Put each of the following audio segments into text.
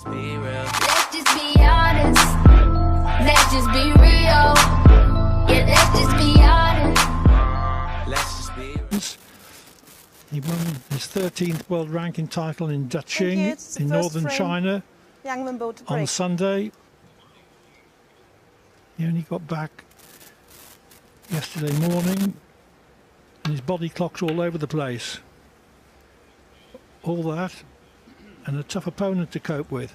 Be real. Let's just be honest. Let's just be real. Yeah, let's just be honest. Let's just be real. He won his 13th world ranking title in Thank Daching you. It's the in first northern frame. China Liang Wenbo to on break. Sunday. He only got back yesterday morning and his body clock's all over the place. All that and a tough opponent to cope with.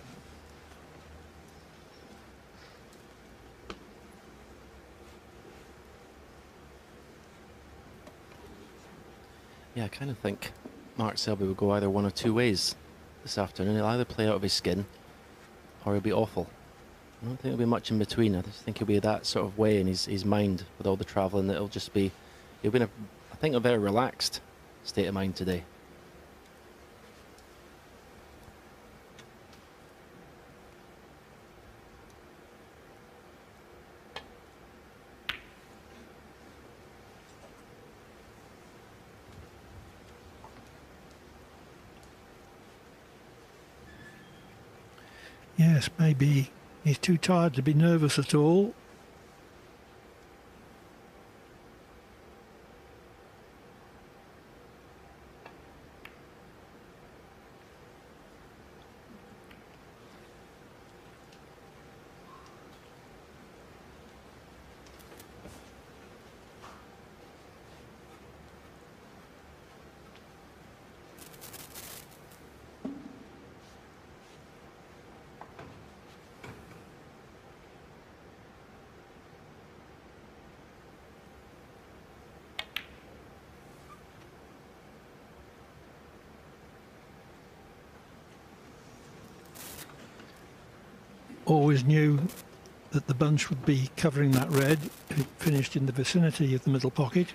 Yeah, I kind of think Mark Selby will go either one of two ways this afternoon. He'll either play out of his skin or he'll be awful. I don't think there'll be much in between. I just think he'll be that sort of way in his mind with all the travelling that he'll be in I think, a very relaxed state of mind today. Yes, maybe he's too tired to be nervous at all. Always knew that the bunch would be covering that red if it finished in the vicinity of the middle pocket.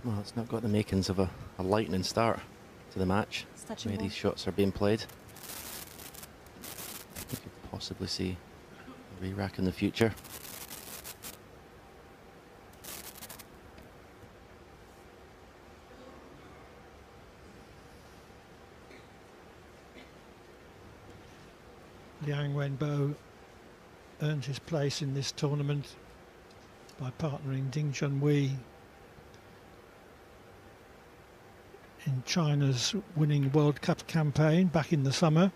Well, it's not got the makings of a lightning start to the match. It's The touching way ball. these shots are being played. We could possibly see a re-rack in the future. Liang Wenbo earned his place in this tournament by partnering Ding Junhui in China's winning World Cup campaign back in the summer.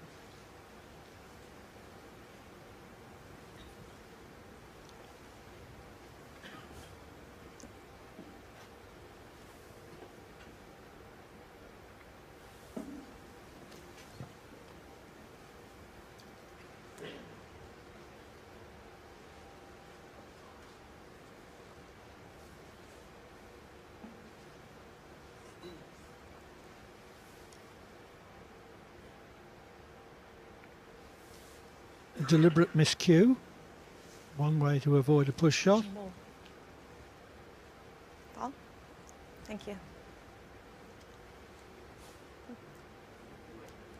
Deliberate miscue, one way to avoid a push shot. Touching ball. Ball. Thank you.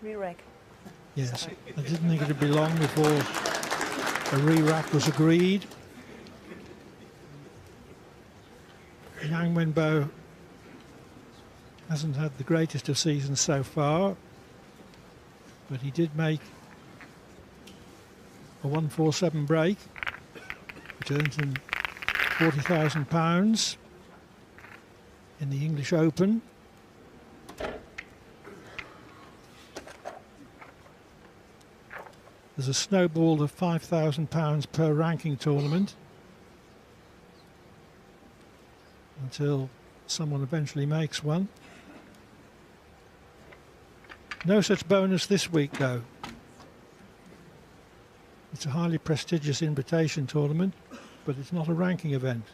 Re-rack. Yes, I didn't think it'd be long before a re-rack was agreed. Liang Wenbo hasn't had the greatest of seasons so far, but he did make a 147 break, which earns him £40,000 in the English Open. There's a snowball of £5,000 per ranking tournament until someone eventually makes one. No such bonus this week though. It's a highly prestigious invitation tournament, but it's not a ranking event.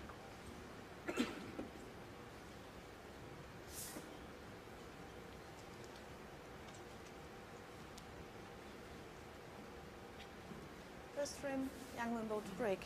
First frame, Liang Wenbo to break.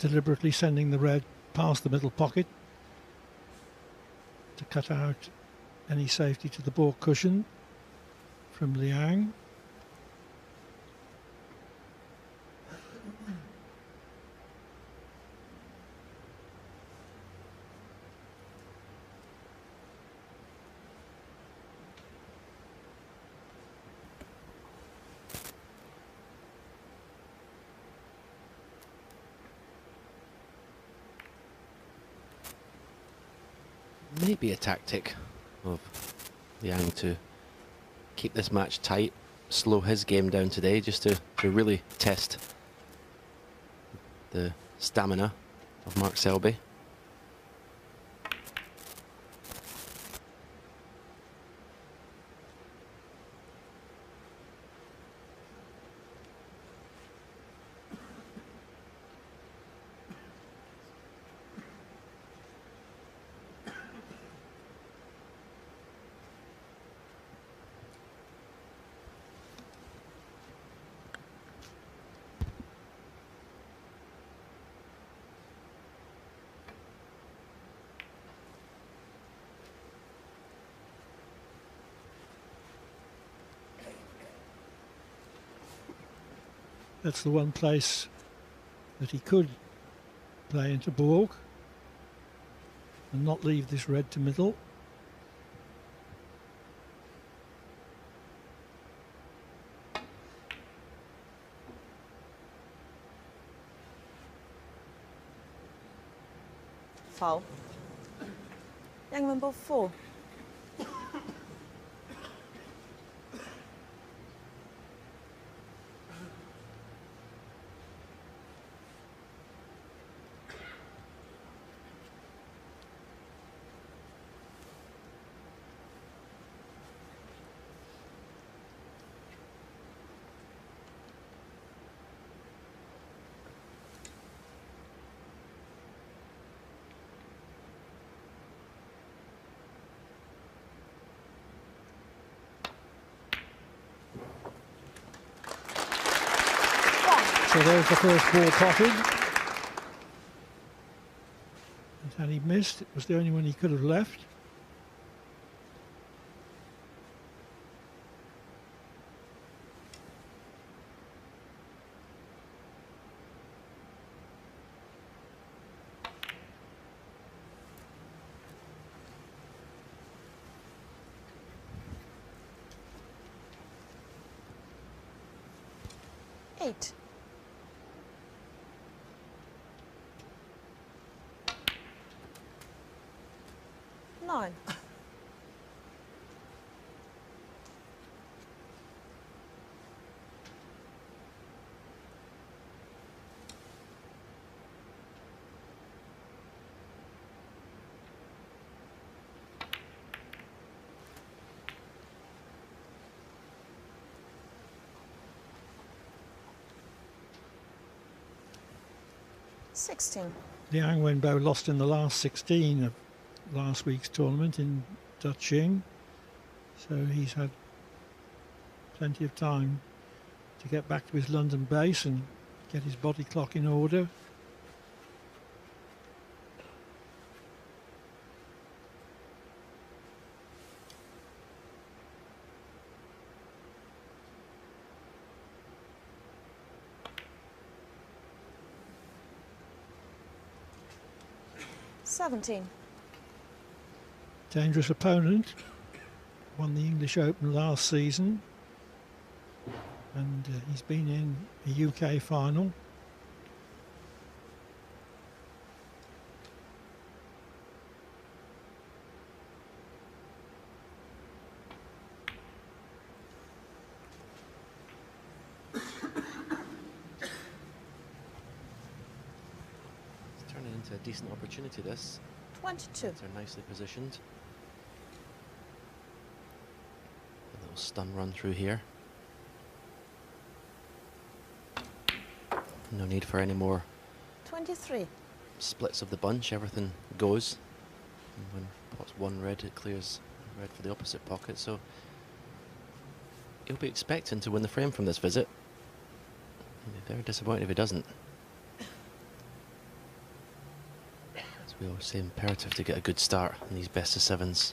Deliberately sending the red past the middle pocket to cut out any safety to the ball cushion from Liang. Maybe a tactic of Liang to keep this match tight, slow his game down today, just to really test the stamina of Mark Selby. That's the one place that he could play into Borg and not leave this red to middle. Foul. Liang Wenbo 4. So there's the first ball potted. And had he missed, it was the only one he could have left. Eight. 9. Liang Liang Wenbo lost in the last 16 of last week's tournament in Dutching, so he's had plenty of time to get back to his London base and get his body clock in order. Dangerous opponent, won the English Open last season, and he's been in a UK final. It's turning into a decent opportunity, this. 22. They're nicely positioned. A little stun run through here. No need for any more 23. splits of the bunch. Everything goes. And when pot's one red, it clears red for the opposite pocket. So he'll be expecting to win the frame from this visit. He'll be very disappointed if he doesn't. As we always say, imperative to get a good start in these best of sevens.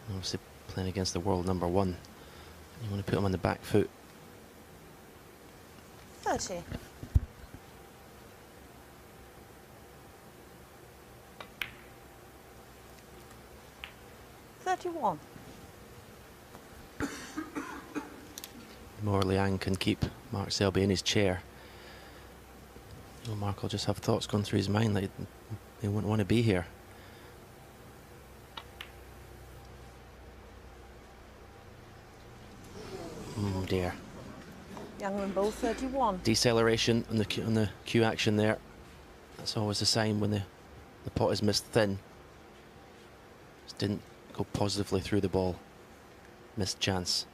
And obviously playing against the world number one. You want to put him on the back foot. 30. $31. The more Liang can keep Mark Selby in his chair, Mark will just have thoughts going through his mind that he wouldn't want to be here. Oh dear. Liang Wenbo 31. Deceleration on the cue action there. That's always a sign when the pot is missed thin. Just didn't go positively through the ball. Missed chance.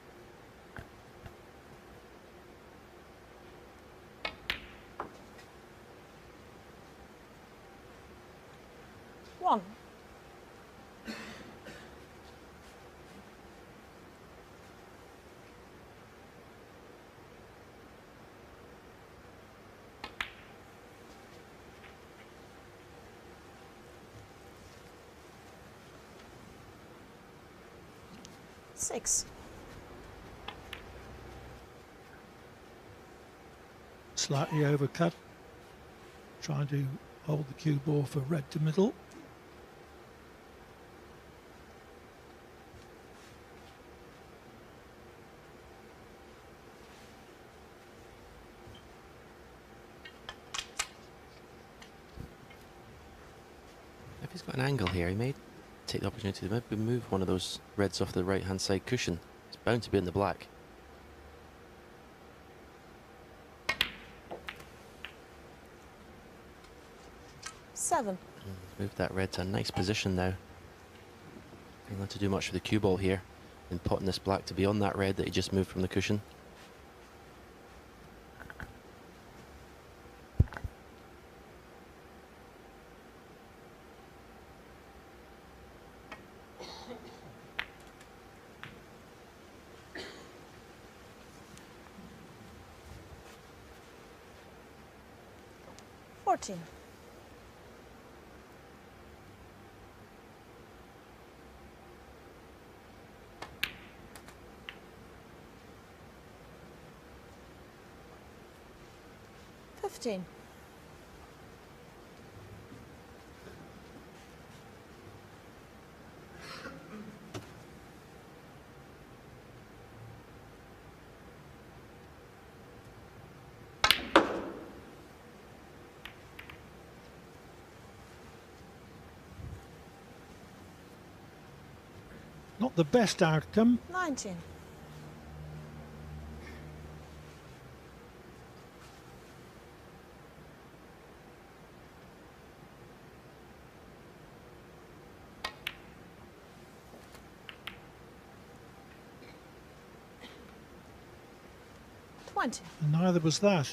One. Six. Slightly overcut, trying to hold the cue ball for red to middle. If he's got an angle here, he may take the opportunity to maybe move one of those reds off the right hand side cushion. It's bound to be in the black. Seven. Moved that red to a nice position now. Don't have to do much for the cue ball here. And potting this black to be on that red that he just moved from the cushion. Fourteen. $15. Not the best outcome. 19. $20. And neither was that.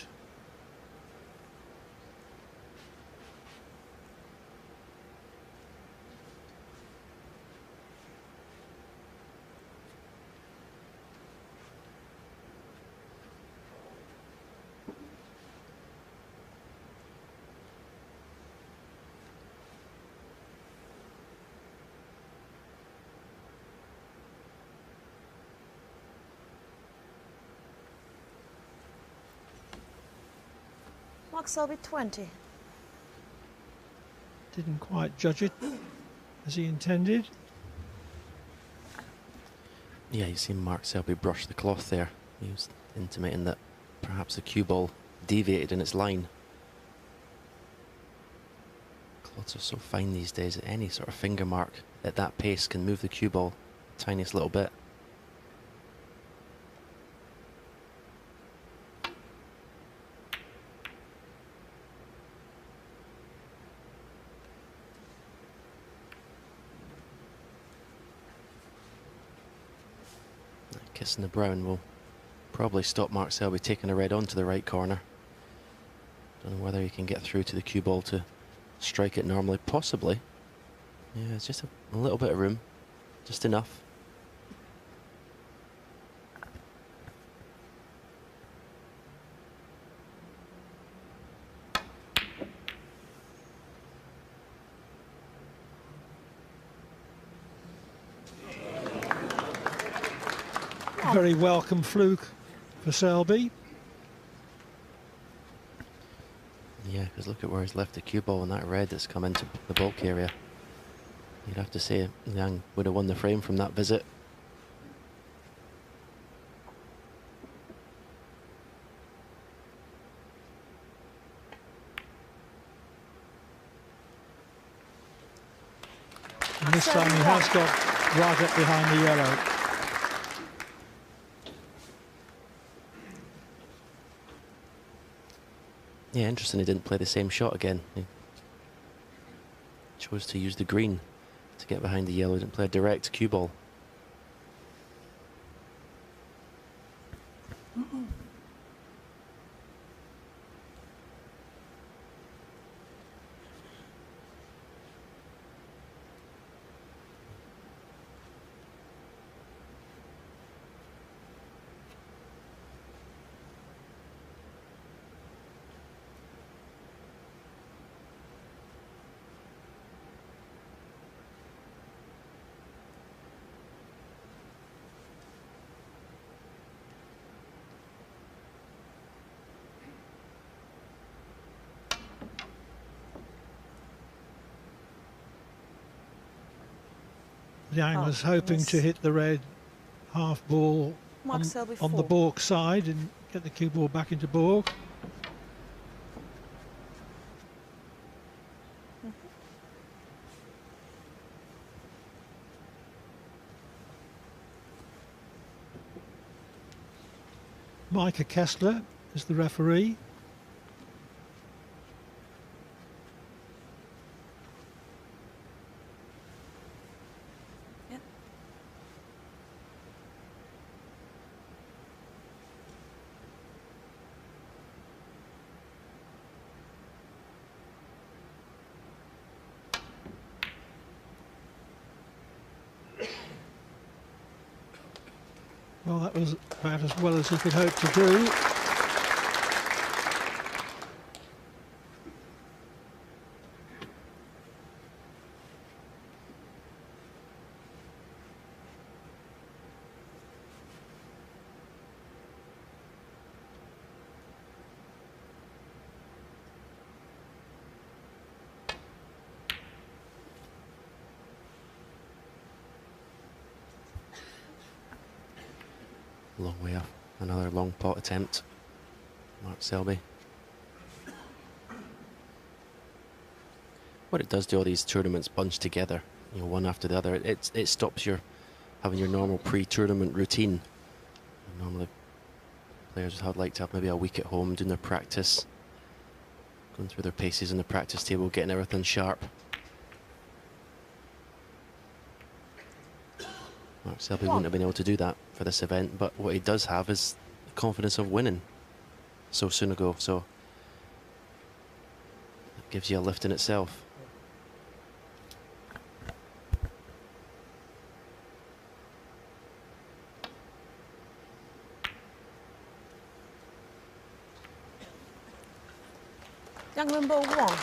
Mark Selby 20. Didn't quite judge it as he intended. Yeah, you see Mark Selby brush the cloth there. He was intimating that perhaps the cue ball deviated in its line. Cloths are so fine these days that any sort of finger mark at that pace can move the cue ball the tiniest little bit. That kiss in the brown will probably stop Mark Selby taking a red onto the right corner. Don't know whether he can get through to the cue ball to strike it normally. Possibly. Yeah, it's just a little bit of room. Just enough. Very welcome fluke for Selby. Yeah, because look at where he's left the cue ball and that red that's come into the bulk area. You'd have to say Liang would have won the frame from that visit. And this time he has got right up behind the yellow. Yeah, interesting he didn't play the same shot again. He chose to use the green to get behind the yellow. He didn't play a direct cue ball. Liang was hoping to hit the red half ball Mark on, Selby on the 4. baulk side and get the cue ball back into baulk. Micah Kessler is the referee. Yep. Well, that was about as well as he could hope to do. Long way off. Another long pot attempt. Mark Selby. What it does to all these tournaments bunched together, you know, one after the other, it stops your having your normal pre-tournament routine. Normally players would like to have maybe a week at home doing their practice, going through their paces on the practice table, getting everything sharp. Mark Selby wouldn't have been able to do that for this event, but what he does have is the confidence of winning so soon ago, so it gives you a lift in itself. Liang Wenbo 1.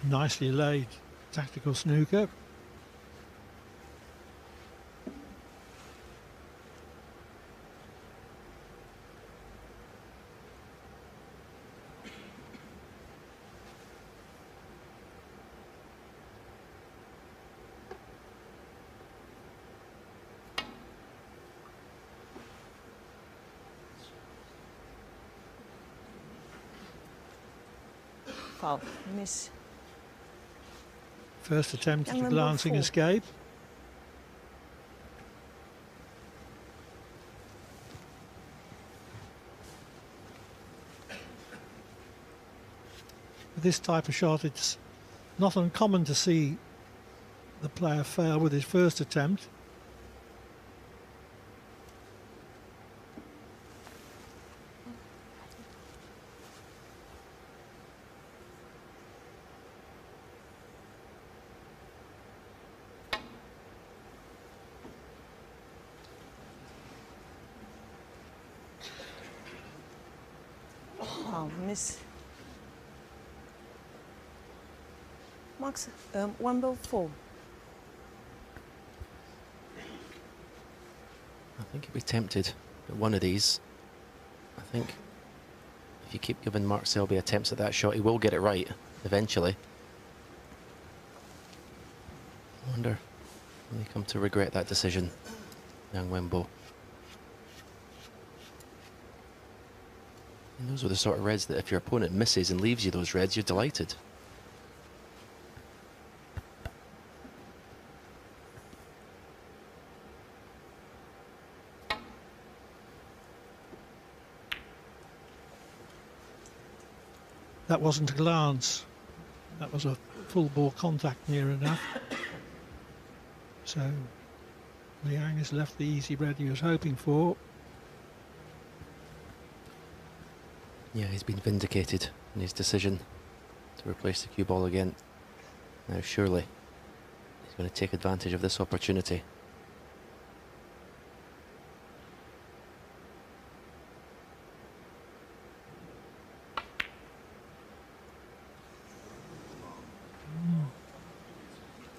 Nicely laid tactical snooker. Foul. Miss. First attempt at Young a Wenbo glancing 4. escape. With this type of shot, it's not uncommon to see the player fail with his first attempt. Foul. Miss. Max. Wenbo 4. I think he'll be tempted at one of these. I think if you keep giving Mark Selby attempts at that shot, he will get it right eventually. I wonder when they come to regret that decision, Liang Wenbo. And those are the sort of reds that if your opponent misses and leaves you those reds, you're delighted. That wasn't a glance. That was a full ball contact near enough. So Liang has left the easy red he was hoping for. Yeah, he's been vindicated in his decision to replace the cue ball again. Now surely he's going to take advantage of this opportunity.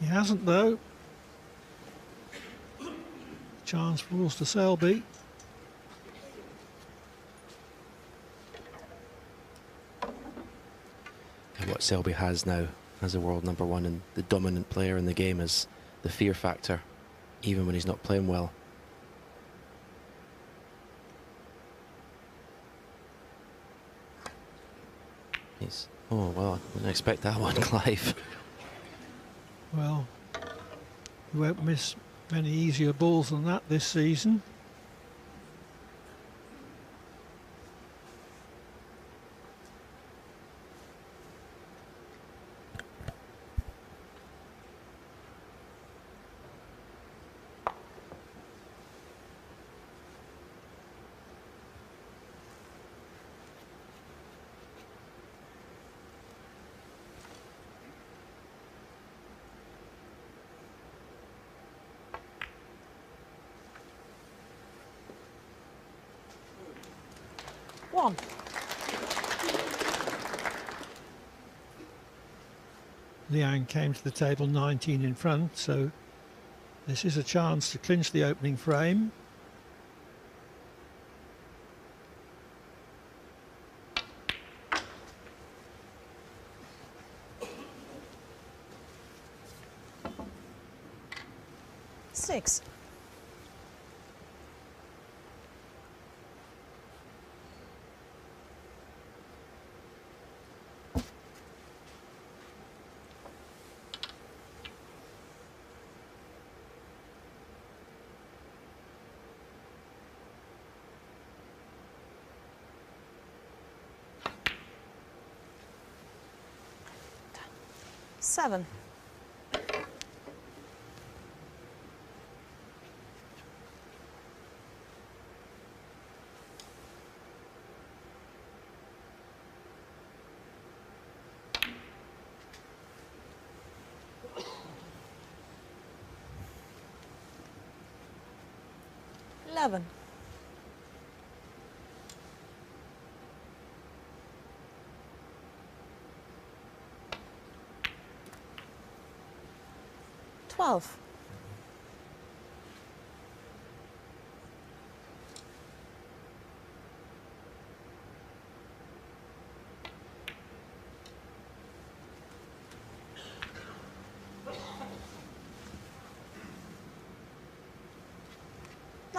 He hasn't though. Chance falls to Selby. And what Selby has now as a world number one and the dominant player in the game is the fear factor, even when he's not playing well. Oh well, I didn't expect that one, Clive. Well, he won't miss many easier balls than that this season. One. Liang came to the table 19 in front, so this is a chance to clinch the opening frame. Six. Seven. Eleven. Twelve.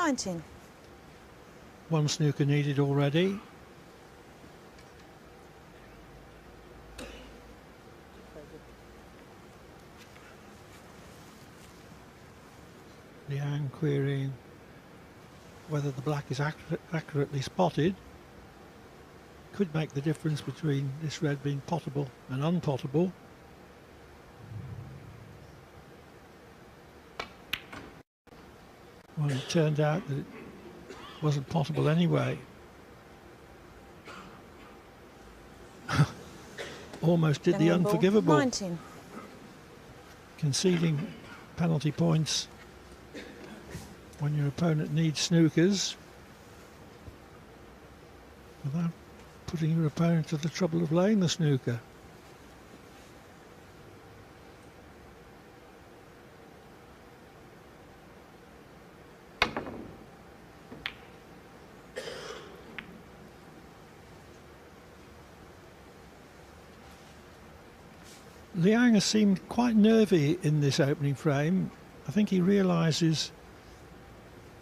$19. One snooker needed already. Liang querying whether the black is accurately spotted. Could make the difference between this red being potable and unpotable. Well, it turned out that it wasn't potable anyway. Almost did the Liang Wenbo, unforgivable. 19. Conceding penalty points when your opponent needs snookers without putting your opponent to the trouble of laying the snooker. Liang has seemed quite nervy in this opening frame. I think he realises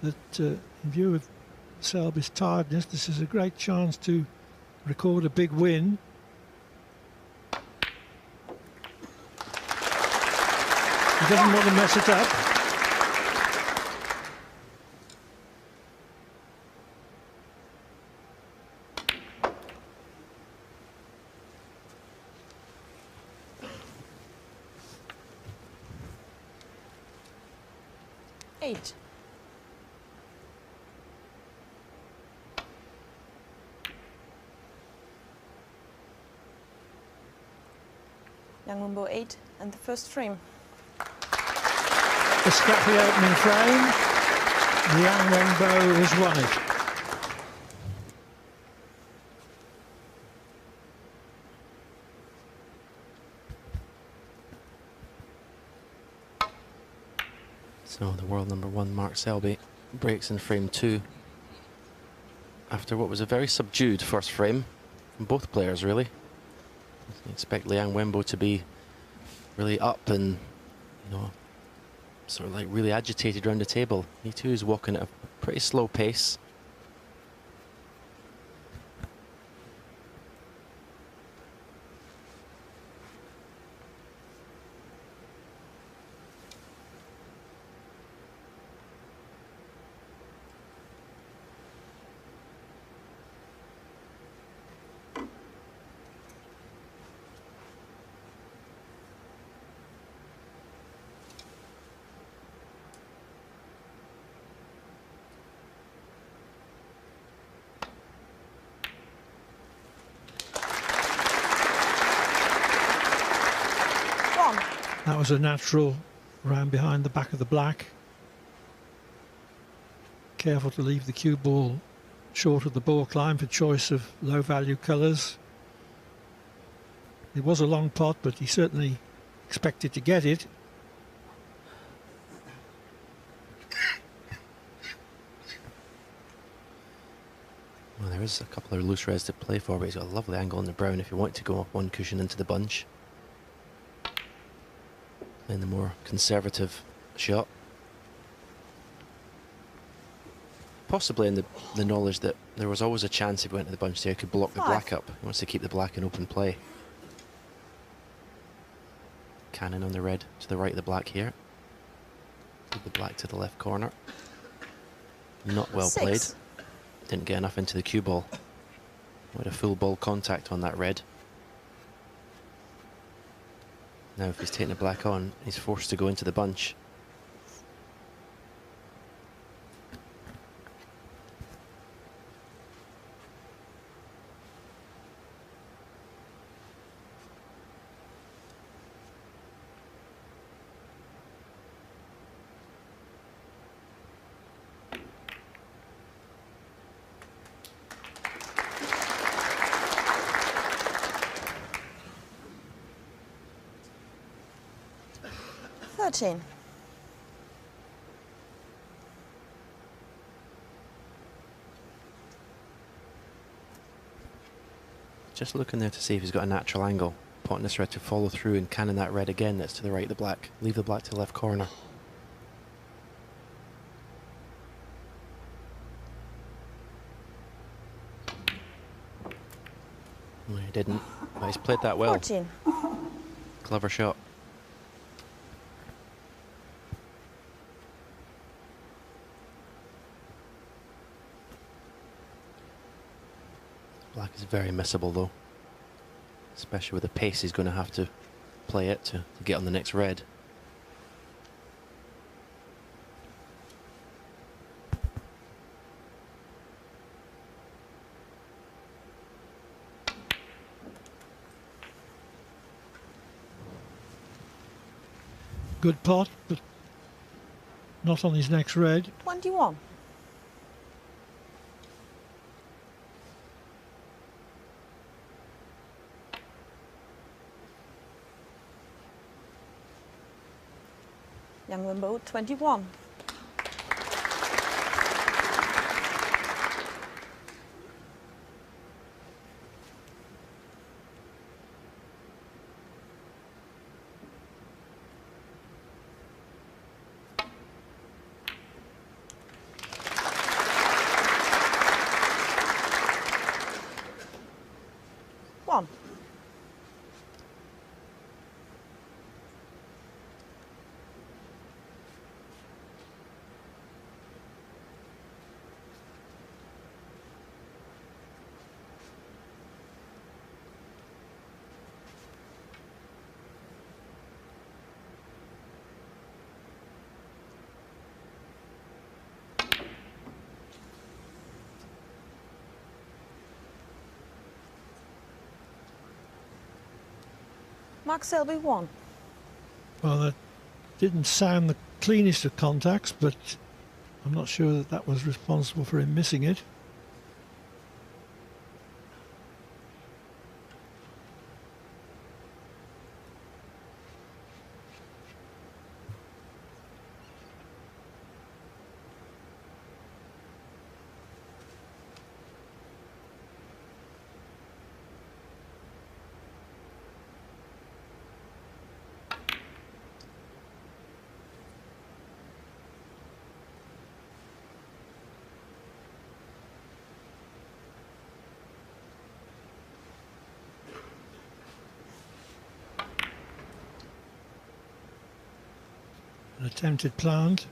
that in view of Selby's tiredness, this is a great chance to record a big win. He doesn't want to mess it up. Eight. Liang Wenbo 8 and the first frame. A scrappy opening frame. Liang Wenbo has won it. So the world number 1 Mark Selby breaks in frame 2 after what was a very subdued first frame from both players, really. I expect Liang Wenbo to be really up and, you know, sort of like really agitated around the table. He too is walking at a pretty slow pace. That was a natural round behind the back of the black. Careful to leave the cue ball short of the ball climb for choice of low value colours. It was a long pot, but he certainly expected to get it. Well, there is a couple of loose reds to play for, but he's got a lovely angle on the brown if you want to go off one cushion into the bunch. In the more conservative shot. Possibly in the knowledge that there was always a chance if he went to the bunch there, he could block the black up. He wants to keep the black in open play. Cannon on the red to the right of the black here. Leave the black to the left corner. Not well played. Didn't get enough into the cue ball. Had a full ball contact on that red. Now if he's taking the black on, he's forced to go into the bunch. Just looking there to see if he's got a natural angle. Potting this red to follow through and cannon that red again that's to the right of the black. Leave the black to the left corner. No, he didn't. But he's played that well. 14. Clever shot. is very missable though, especially with the pace he's going to have to play it to get on the next red. Good pot, but not on his next red. 21. Liang Wenbo 21. One. Mark Selby 1. Well, that didn't sound the cleanest of contacts, but I'm not sure that that was responsible for him missing it. An attempted plant.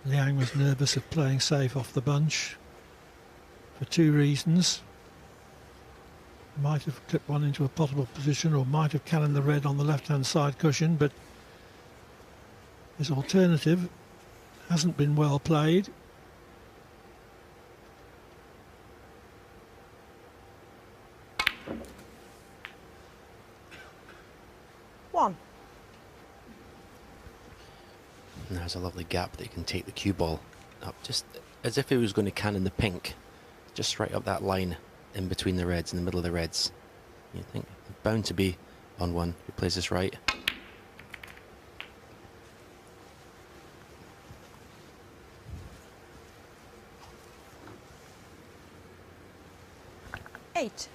Liang was nervous of playing safe off the bunch for two reasons. Might have clipped one into a potable position or might have cannoned the red on the left hand side cushion, but his alternative hasn't been well played. One. And there's a lovely gap that you can take the cue ball up, just as if he was going to cannon the pink, just right up that line in between the reds, in the middle of the reds. You think bound to be on one who plays this right. Eight.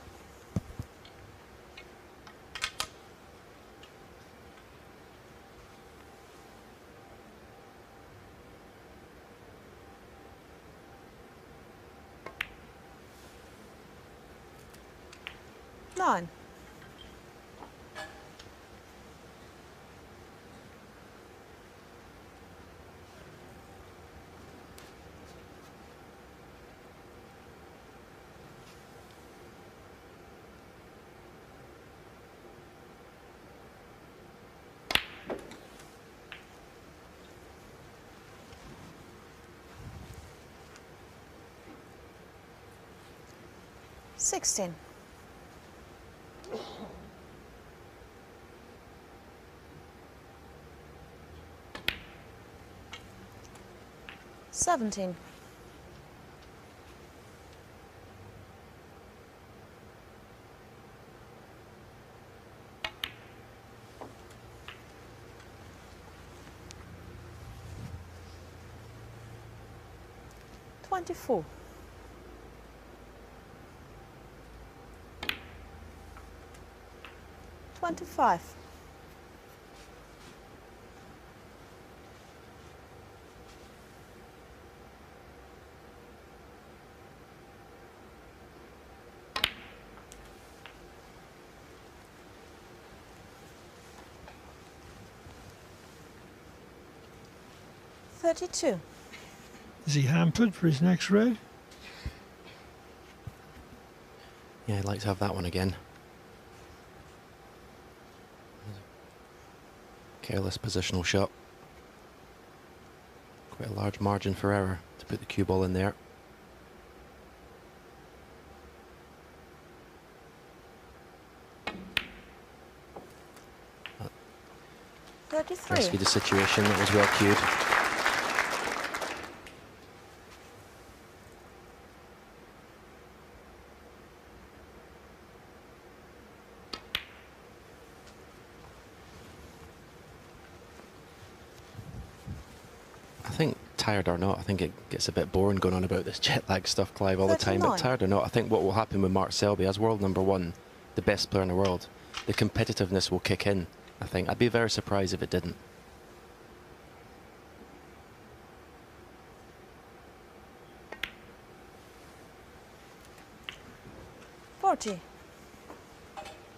Nine. Sixteen. 17. Twenty-four. 25. 32. Is he hampered for his next red? Yeah, I'd like to have that one again. Careless positional shot. Quite a large margin for error to put the cue ball in there. That 33. rescued the situation. That was well cued. I think, tired or not, I think it gets a bit boring going on about this jet lag stuff, Clive, all the time. But 39. tired or not, I think what will happen with Mark Selby as world number one, the best player in the world, the competitiveness will kick in. I think I'd be very surprised if it didn't.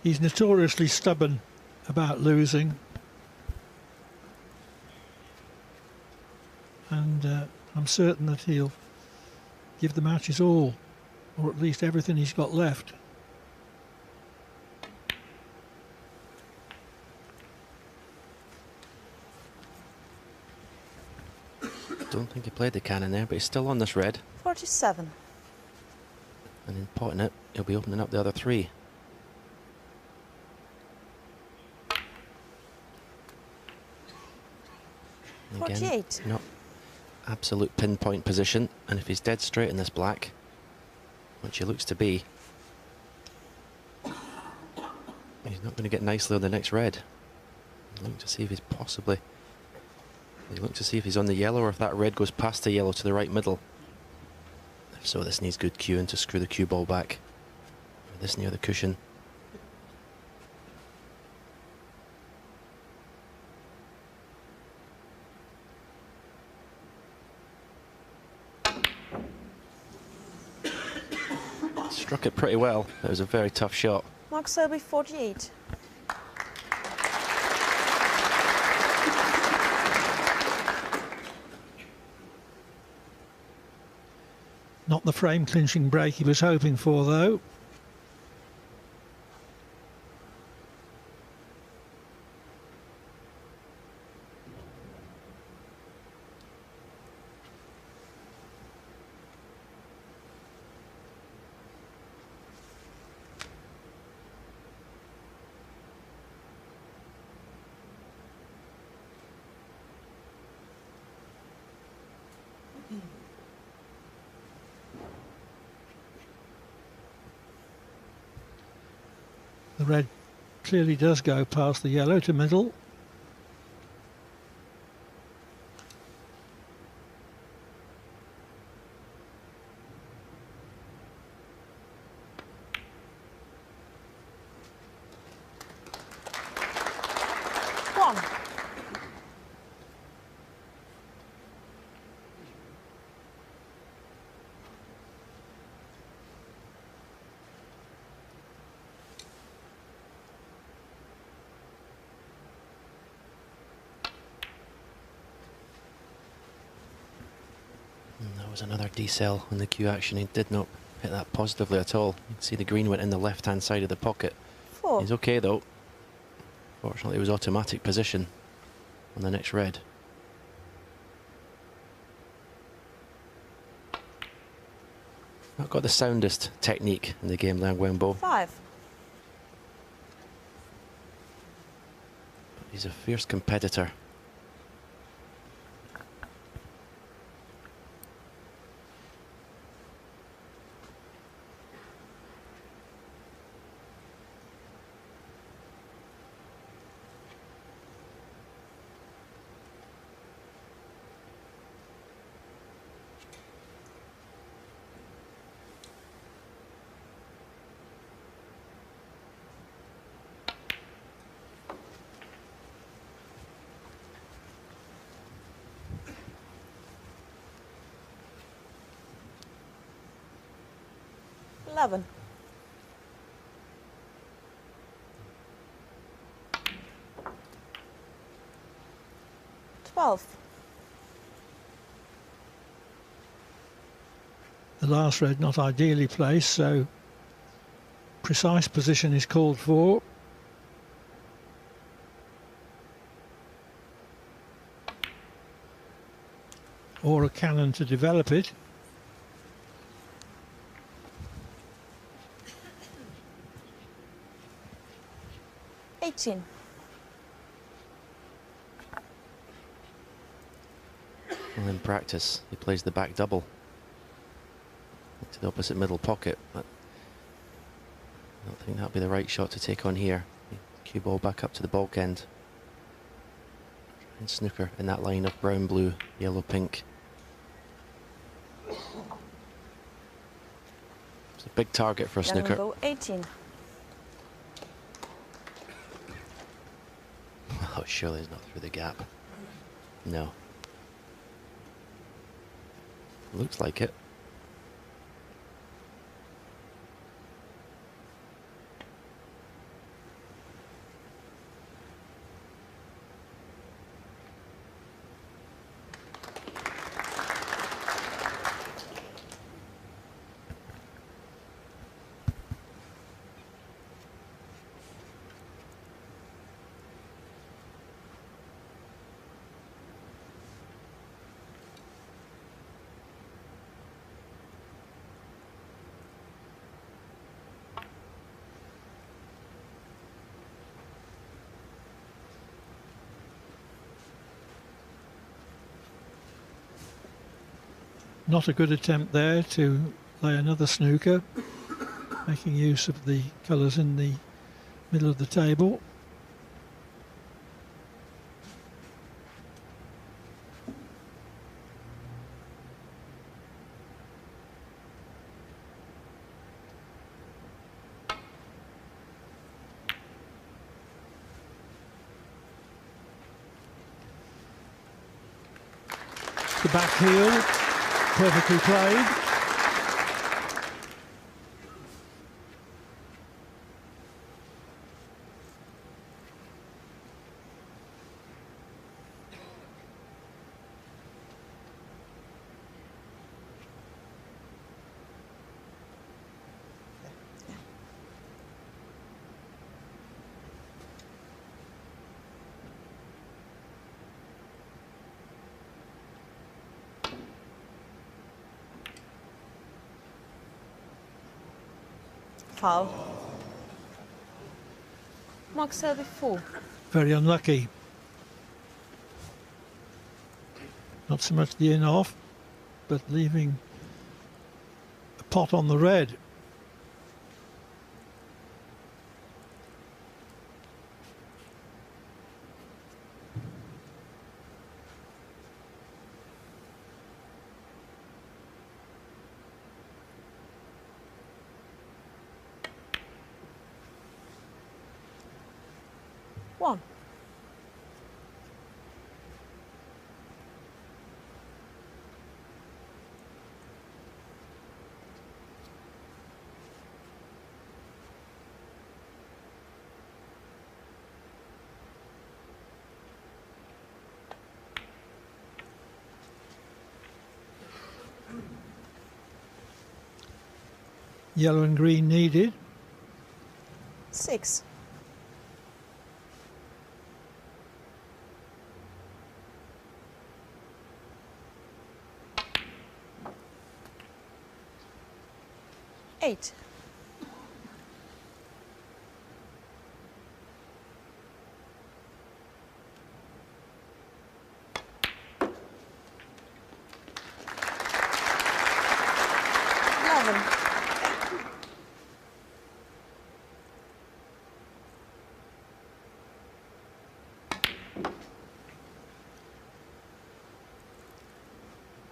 He's notoriously stubborn about losing. And I'm certain that he'll give the match his all, or at least everything he's got left. Don't think he played the cannon there, but he's still on this red. 47. And in potting it, he'll be opening up the other three. And again, 48. not absolute pinpoint position, and if he's dead straight in this black, which he looks to be, he's not going to get nicely on the next red. Look to see if he's possibly... Look to see if he's on the yellow, or if that red goes past the yellow to the right middle. If so, this needs good cueing to screw the cue ball back. This near the cushion. Struck it pretty well. It was a very tough shot. Mark Selby, 48. Not the frame clinching break he was hoping for, though. The red clearly does go past the yellow to middle. That was another decel on the cue action. He did not hit that positively at all. You can see the green went in the left-hand side of the pocket. 4. He's okay though. Fortunately, it was automatic position on the next red. Not got the soundest technique in the game, Liang Wenbo. 5. But he's a fierce competitor. 11. 12. The last red not ideally placed, so precise position is called for. Or a cannon to develop it. $18. Well, in practice, he plays the back double to the opposite middle pocket, but I don't think that'll be the right shot to take on here. Cue ball back up to the bulk end. And snooker in that line of brown, blue, yellow, pink. It's a big target for a Liang snooker. Wenbo 18. Oh, surely it's not through the gap. No. Looks like it. Not a good attempt there to play another snooker, making use of the colours in the middle of the table. The back heel, perfectly played. Foul. Mark Selby 4. Very unlucky. Not so much the in off, but leaving a pot on the red. One. Yellow and green needed. 6. Eight.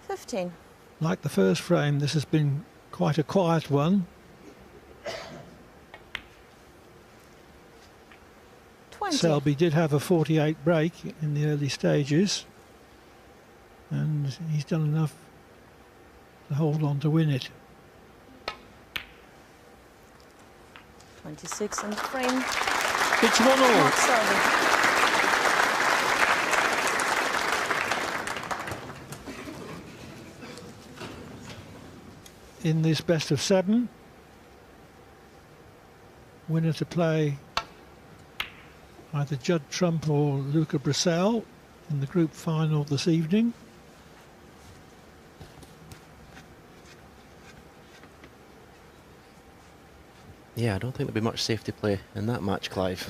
$15. Like the first frame, this has been quite a quiet one. 20. Selby did have a 48 break in the early stages, and he's done enough to hold on to win it. 26 in the frame. It's 1-all. Mark Selby. In this best of 7. Winner to play either Judd Trump or Luca Brissell in the group final this evening. Yeah, I don't think there'll be much safety play in that match, Clive.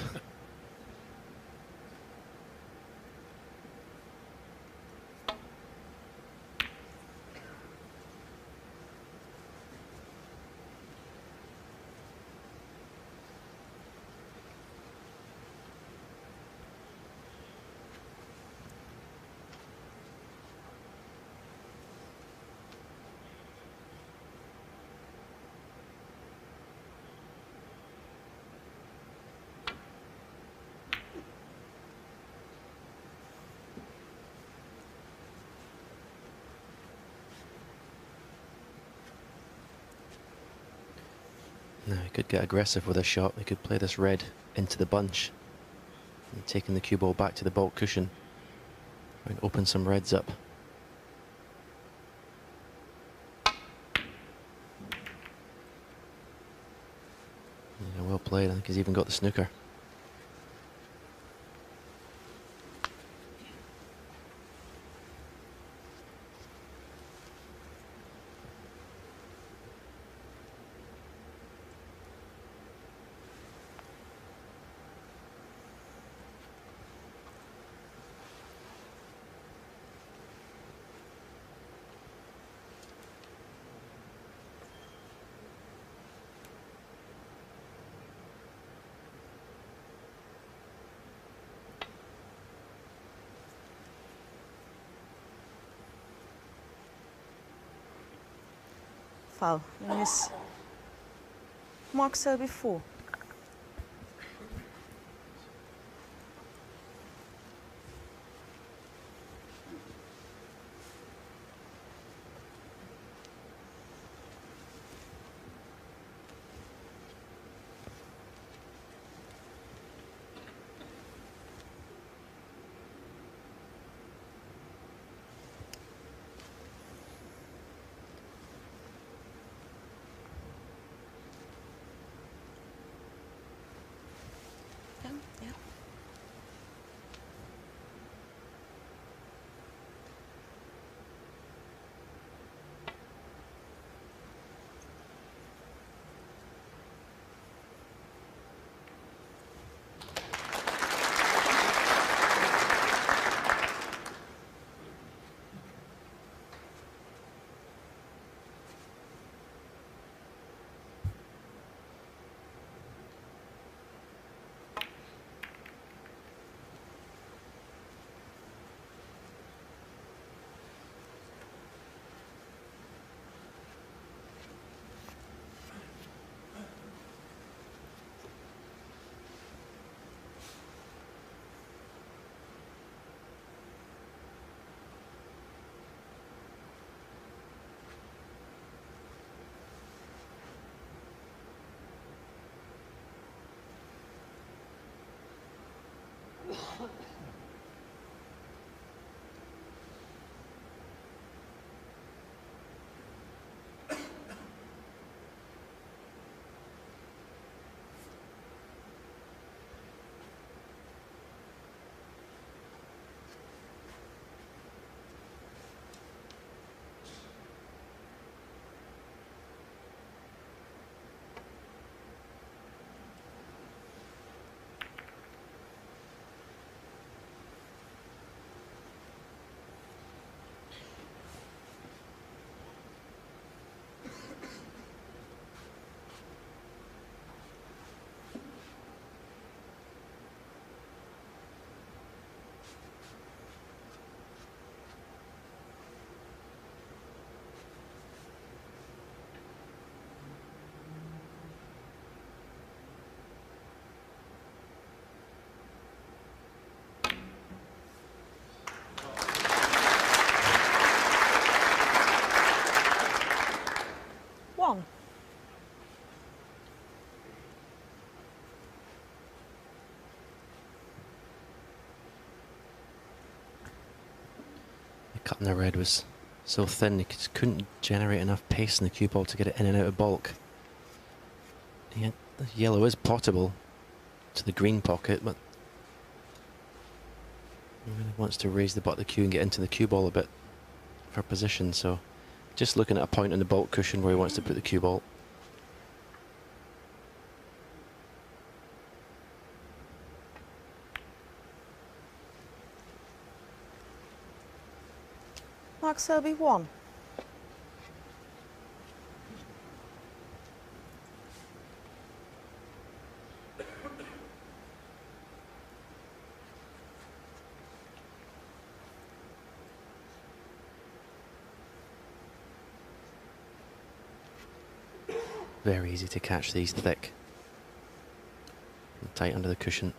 Now he could get aggressive with a shot. He could play this red into the bunch and taking the cue ball back to the baulk cushion and open some reds up. Yeah, well played. I think he's even got the snooker. Foul. And miss. Mark Selby 4. cut in the red was so thin, he just couldn't generate enough pace in the cue ball to get it in and out of bulk. Yeah, the yellow is potable to the green pocket, but he really wants to raise the butt of the cue and get into the cue ball a bit for position, so just looking at a point on the bulk cushion where he wants to put the cue ball. Mark Selby 1. Very easy to catch these thick and tight under the cushion.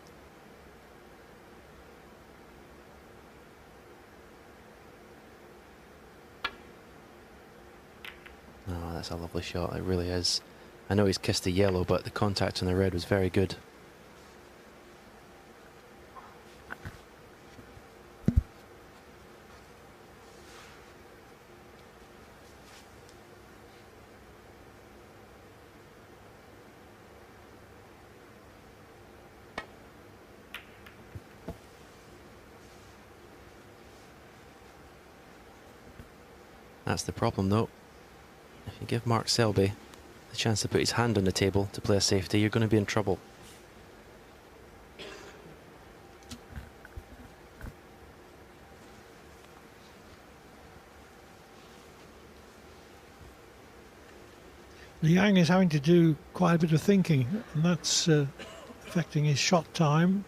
Oh, that's a lovely shot, it really is. I know he's kissed the yellow, but the contact on the red was very good. That's the problem though. If you give Mark Selby the chance to put his hand on the table to play a safety, you're going to be in trouble. Liang is having to do quite a bit of thinking, and that's affecting his shot time.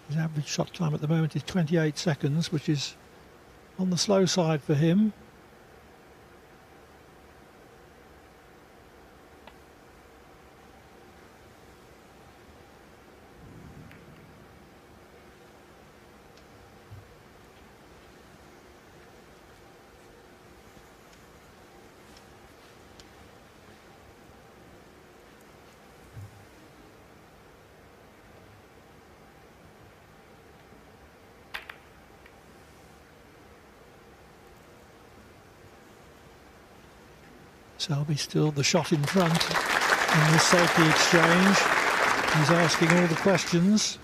His average shot time at the moment is 28 seconds, which is on the slow side for him. Selby still the shot in front in this safety exchange. He's asking all the questions.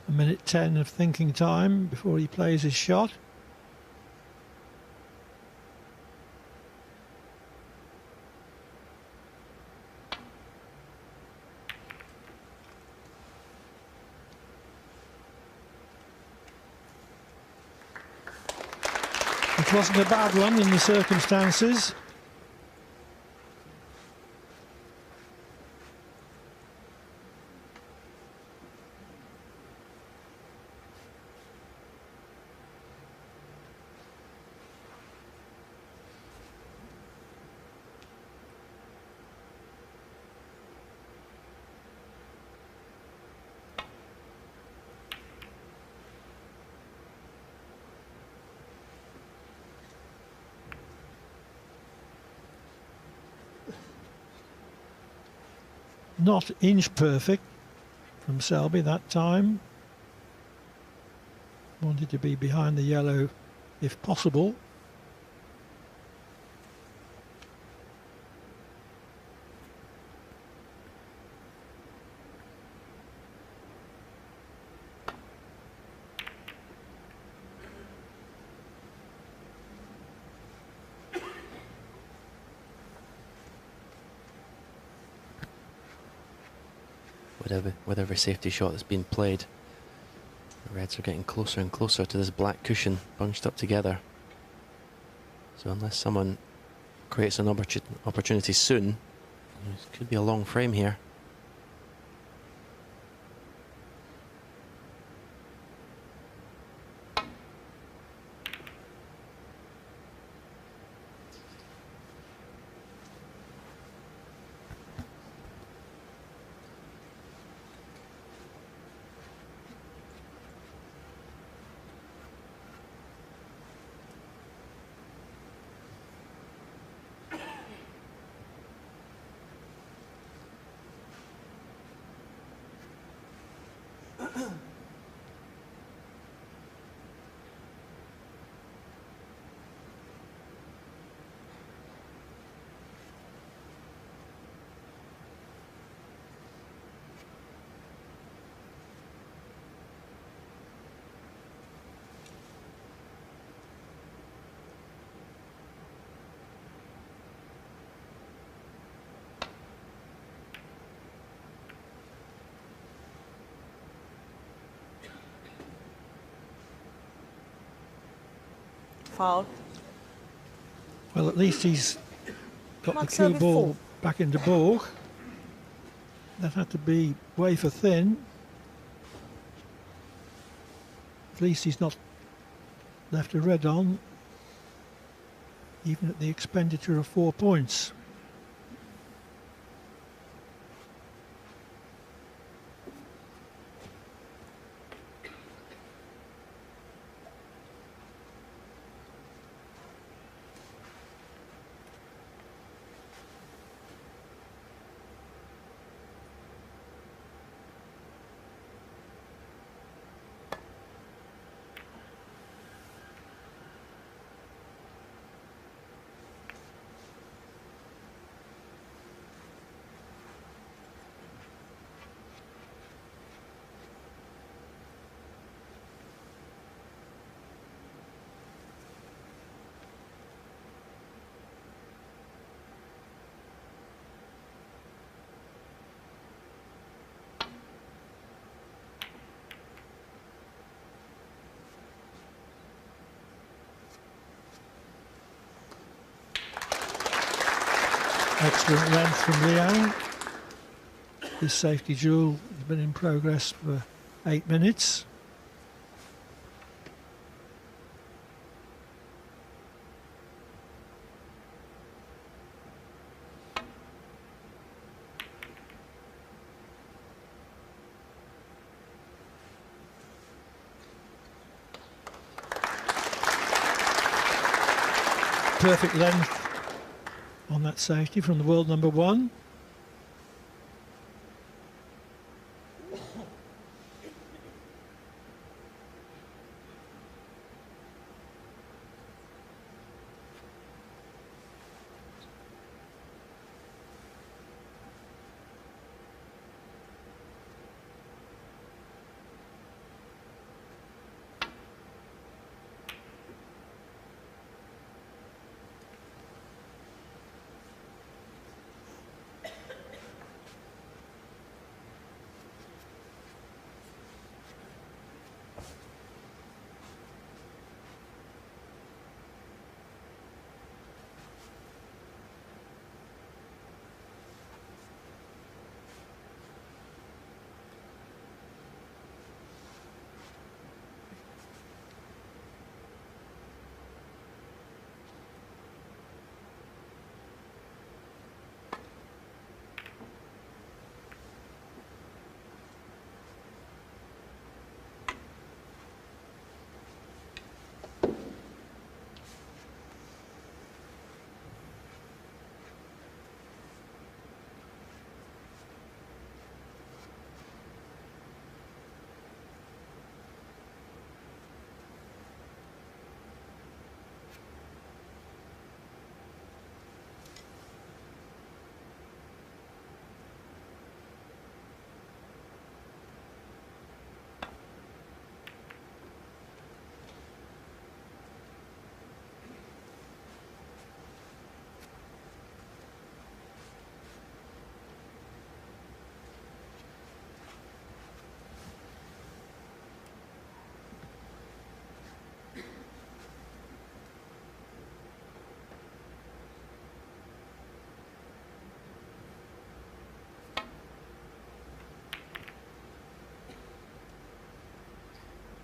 A minute 10 of thinking time before he plays his shot. It wasn't a bad one in the circumstances. Not inch perfect from Selby that time. Wanted to be behind the yellow if possible. with every safety shot that's been played. The Reds are getting closer and closer to this black cushion bunched up together. So unless someone creates an opportunity soon, it could be a long frame here. Foul. Well, at least he's got Mark the cue Selby ball full. back into Borg. That had to be wafer thin. At least he's not left a red on, even at the expenditure of 4 points. Excellent length from Liang. This safety duel has been in progress for 8 minutes. Perfect length on that safety from the world number 1.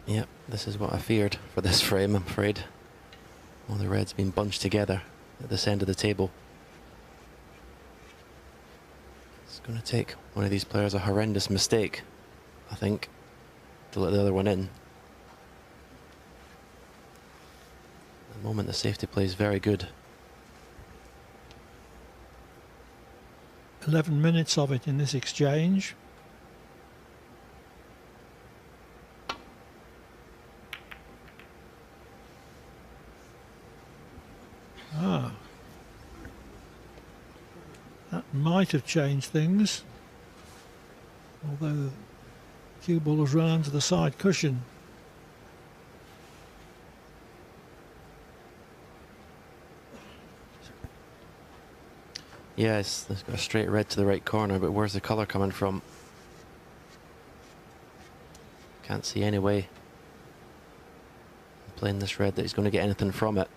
Yep, this is what I feared for this frame, I'm afraid. All the reds being bunched together at this end of the table. It's going to take one of these players a horrendous mistake, I think, to let the other one in. At the moment, the safety play is very good. 11 minutes of it in this exchange. Ah, that might have changed things, although the cue ball has run onto the side cushion. Yes, it's got a straight red to the right corner, but where's the colour coming from? Can't see any way playing this red that he's going to get anything from it.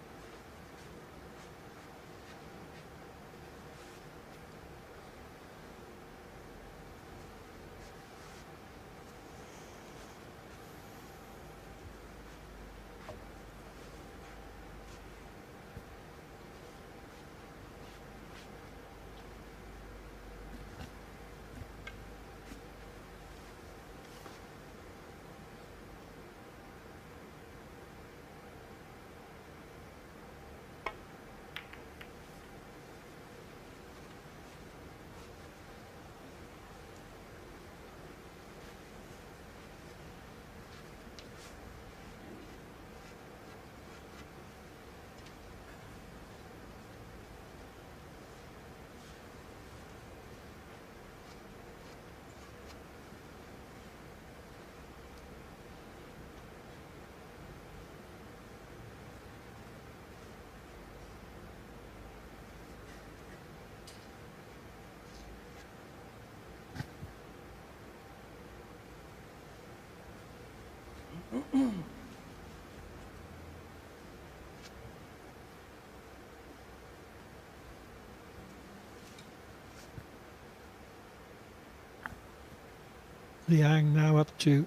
Liang now up to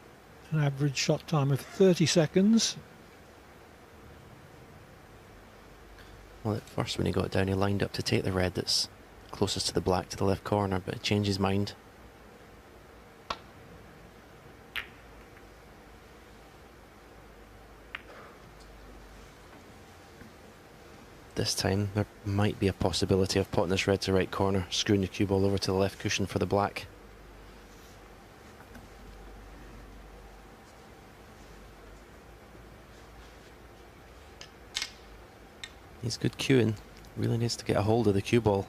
an average shot time of 30 seconds. Well, at first when he got down, he lined up to take the red that's closest to the black to the left corner, but he changed his mind. This time there might be a possibility of potting this red to right corner, screwing the cue ball over to the left cushion for the black. He's good cueing, really needs to get a hold of the cue ball.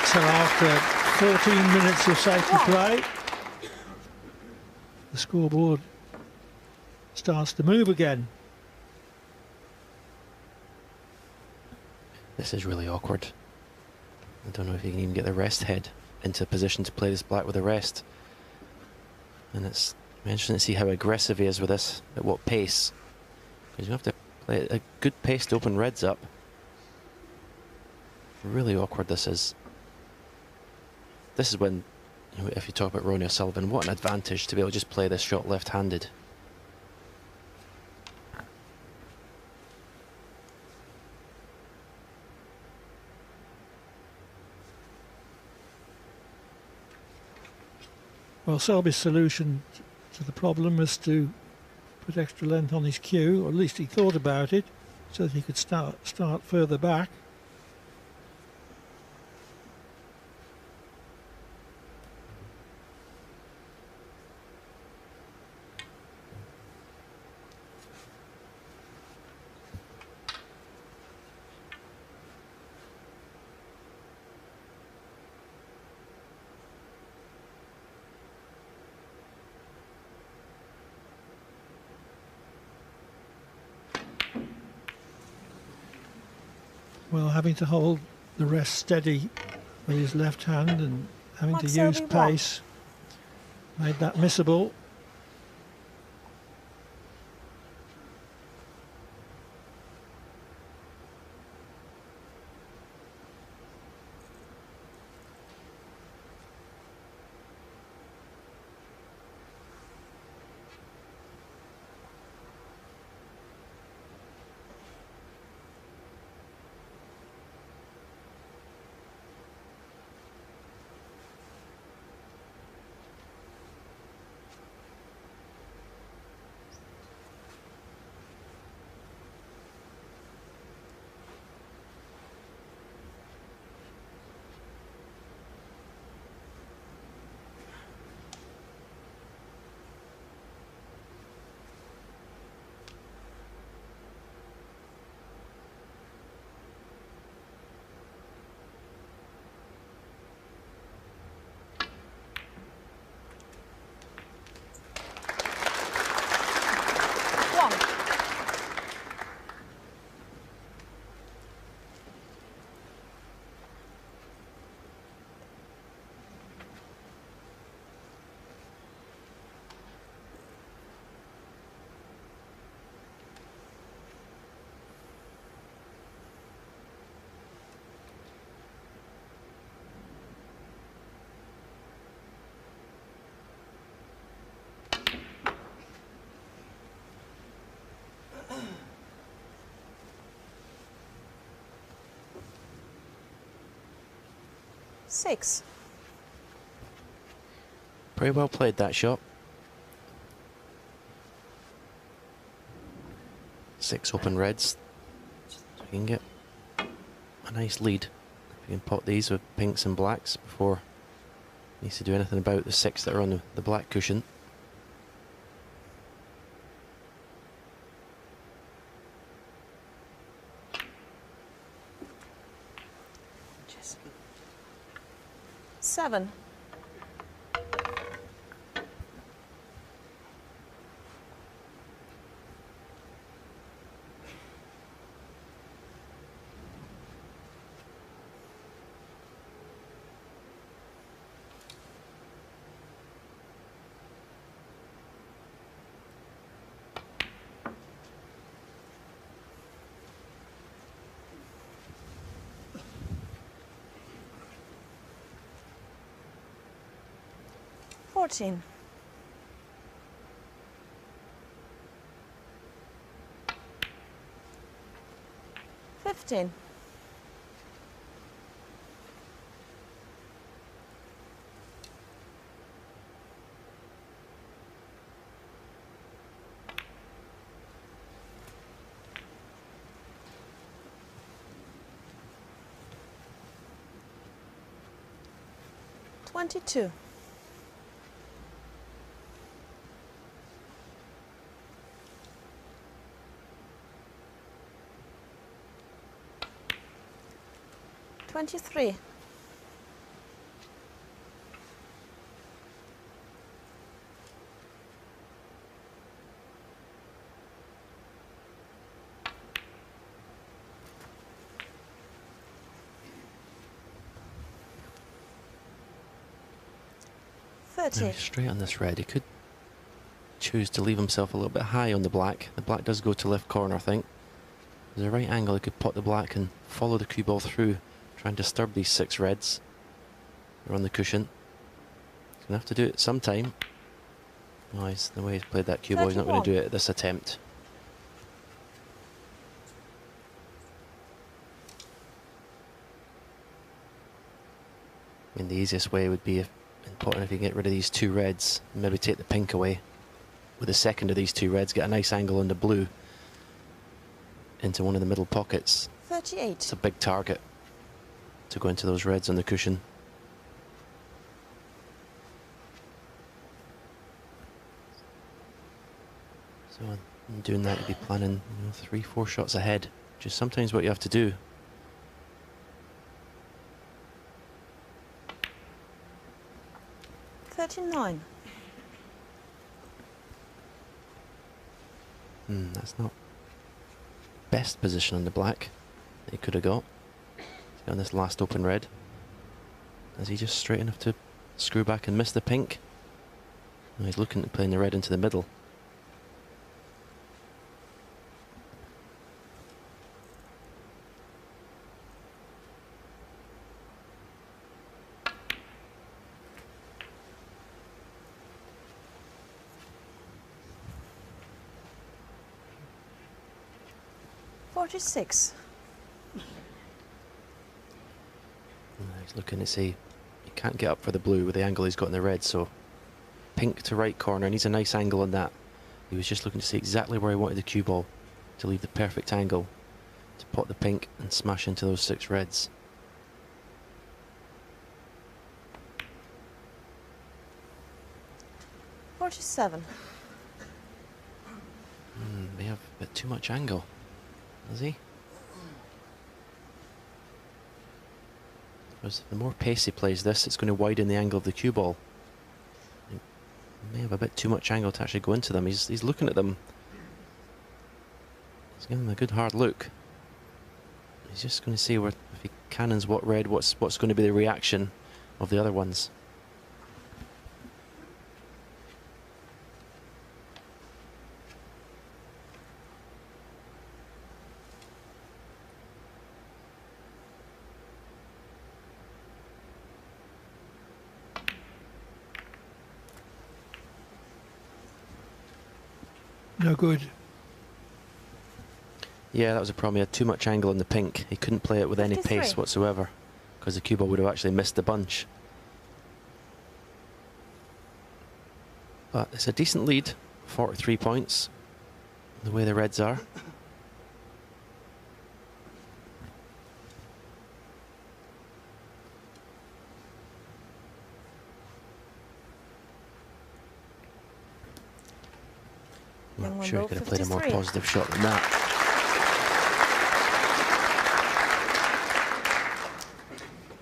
So after 14 minutes of safety play, the scoreboard starts to move again. This is really awkward. I don't know if you can even get the rest head into a position to play this black with the rest. And it's interesting to see how aggressive he is with this, at what pace. Because you have to play a good pace to open reds up. Really awkward this is. This is when, you know, if you talk about Ronnie O'Sullivan, what an advantage to be able to just play this shot left-handed. Well, Selby's solution to the problem was to put extra length on his cue, or at least he thought about it, so that he could start further back. Well, having to hold the rest steady with his left hand and having Mark to use Selby won. pace made that missable. One. Six. Very well played, that shot. 6 open reds. So you can get a nice lead. If you can pot these with pinks and blacks before he needs to do anything about the 6 that are on the black cushion. Seven. Fourteen. Fifteen. $22. $23. Now, 30. straight on this red, he could choose to leave himself a little bit high on the black. The black does go to left corner, I think. There's a right angle, he could pot the black and follow the cue ball through, try and disturb these 6 reds. They're on the cushion. He's going to have to do it sometime. Oh, the way he's played that cue ball, he's not going to do it at this attempt. I mean, the easiest way would be important if you get rid of these 2 reds, maybe take the pink away. With the second of these 2 reds, get a nice angle on the blue into one of the middle pockets. 38. It's a big target to go into those reds on the cushion. So in doing that, you'd be planning 3-4 shots ahead, which is sometimes what you have to do. $39. That's not best position on the black that he could have got. on this last open red. Is he just straight enough to screw back and miss the pink? No, he's looking at playing the red into the middle. .46. He's looking to see he can't get up for the blue with the angle he's got in the red, so pink to right corner, and he's a nice angle on that. He was just looking to see exactly where he wanted the cue ball to leave the perfect angle to pot the pink and smash into those 6 reds. .47. May have a bit too much angle, does he? Because the more pace he plays this, it's going to widen the angle of the cue ball. He may have a bit too much angle to actually go into them. He's looking at them. He's giving them a good hard look. He's just going to see where, if he cannons what red, what's going to be the reaction of the other ones. No good. Yeah, that was a problem. He had too much angle on the pink. He couldn't play it with any 53. pace whatsoever, because the cue ball would have actually missed the bunch. But it's a decent lead, 43 points, the way the reds are. Liang I'm sure he Wenbo, could have played a more 53. positive shot than that.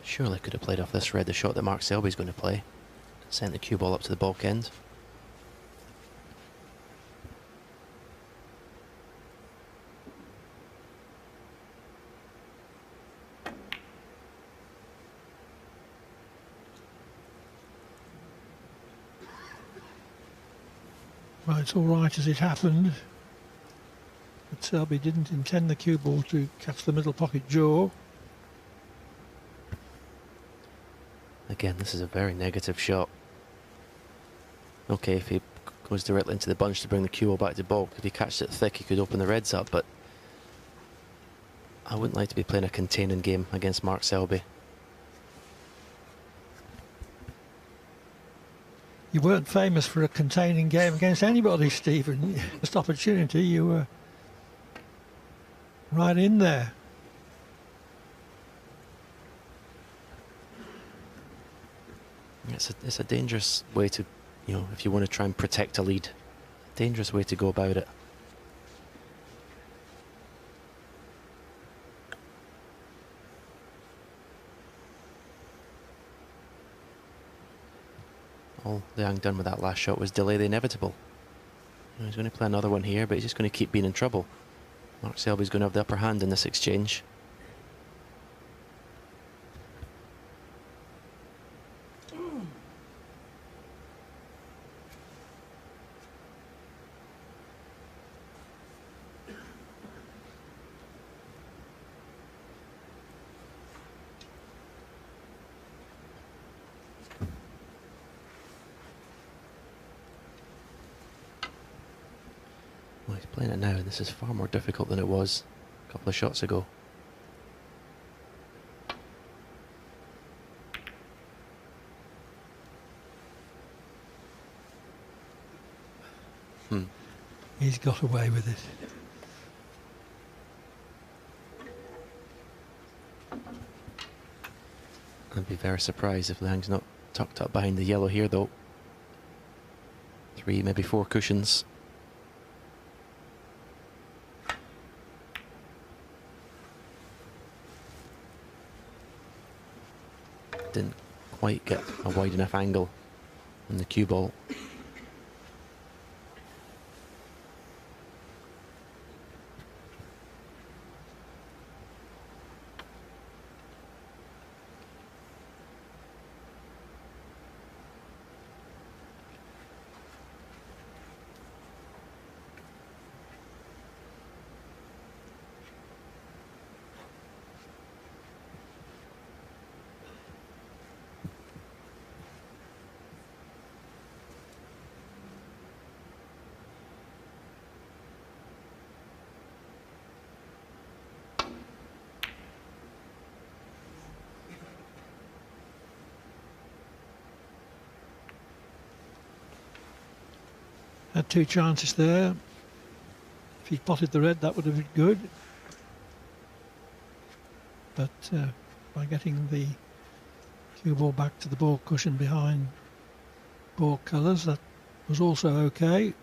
Surely could have played off this red the shot that Mark Selby's going to play. Sent the cue ball up to the bulk end. Well, it's all right as it happened. But Selby didn't intend the cue ball to catch the middle pocket jaw. Again, this is a very negative shot. Okay, if he goes directly into the bunch to bring the cue ball back to bulk, if he catches it thick, he could open the reds up, but I wouldn't like to be playing a containing game against Mark Selby. You weren't famous for a containing game against anybody, Stephen. First opportunity, you were right in there. It's a dangerous way to, you know, if you want to try and protect a lead, dangerous way to go about it. All Liang done with that last shot was delay the inevitable. You know, he's going to play another one here, but he's just going to keep being in trouble. Mark Selby's going to have the upper hand in this exchange. Well, he's playing it now, and this is far more difficult than it was a couple of shots ago. He's got away with it. I'd be very surprised if Liang's not tucked up behind the yellow here, though. 3, maybe 4 cushions. Didn't quite get a wide enough angle on the cue ball. Had 2 chances there. If he'd potted the red, that would have been good. But by getting the cue ball back to the ball cushion behind ball colours, that was also okay.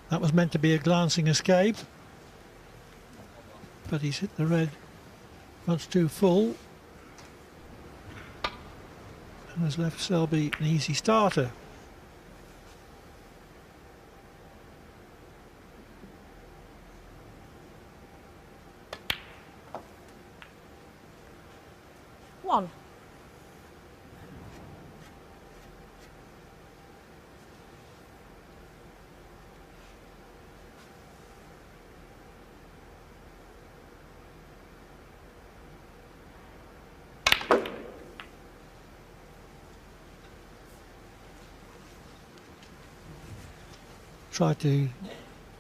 That was meant to be a glancing escape, but he's hit the red much too full and has left Selby an easy starter. One. Tried to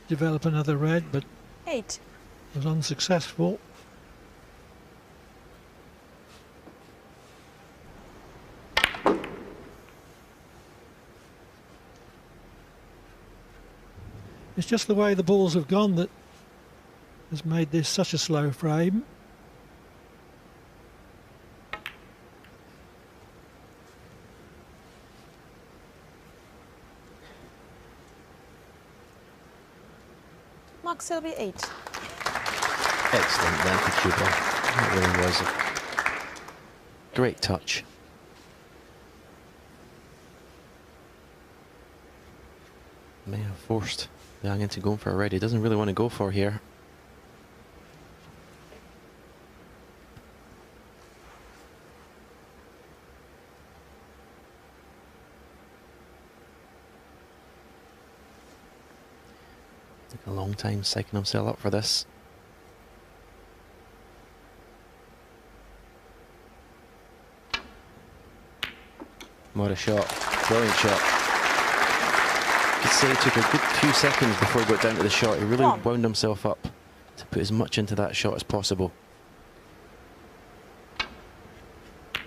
develop another red, but 8. was unsuccessful. It's just the way the balls have gone that has made this such a slow frame. Mark Selby 8. Excellent then for Cuba. That really was a great touch. May have forced Liang into going for a red. He doesn't really want to go for here. Took a long time psyching himself up for this. What a shot. Brilliant shot. You could say it took a good few seconds before he got down to the shot. He really wound himself up to put as much into that shot as possible.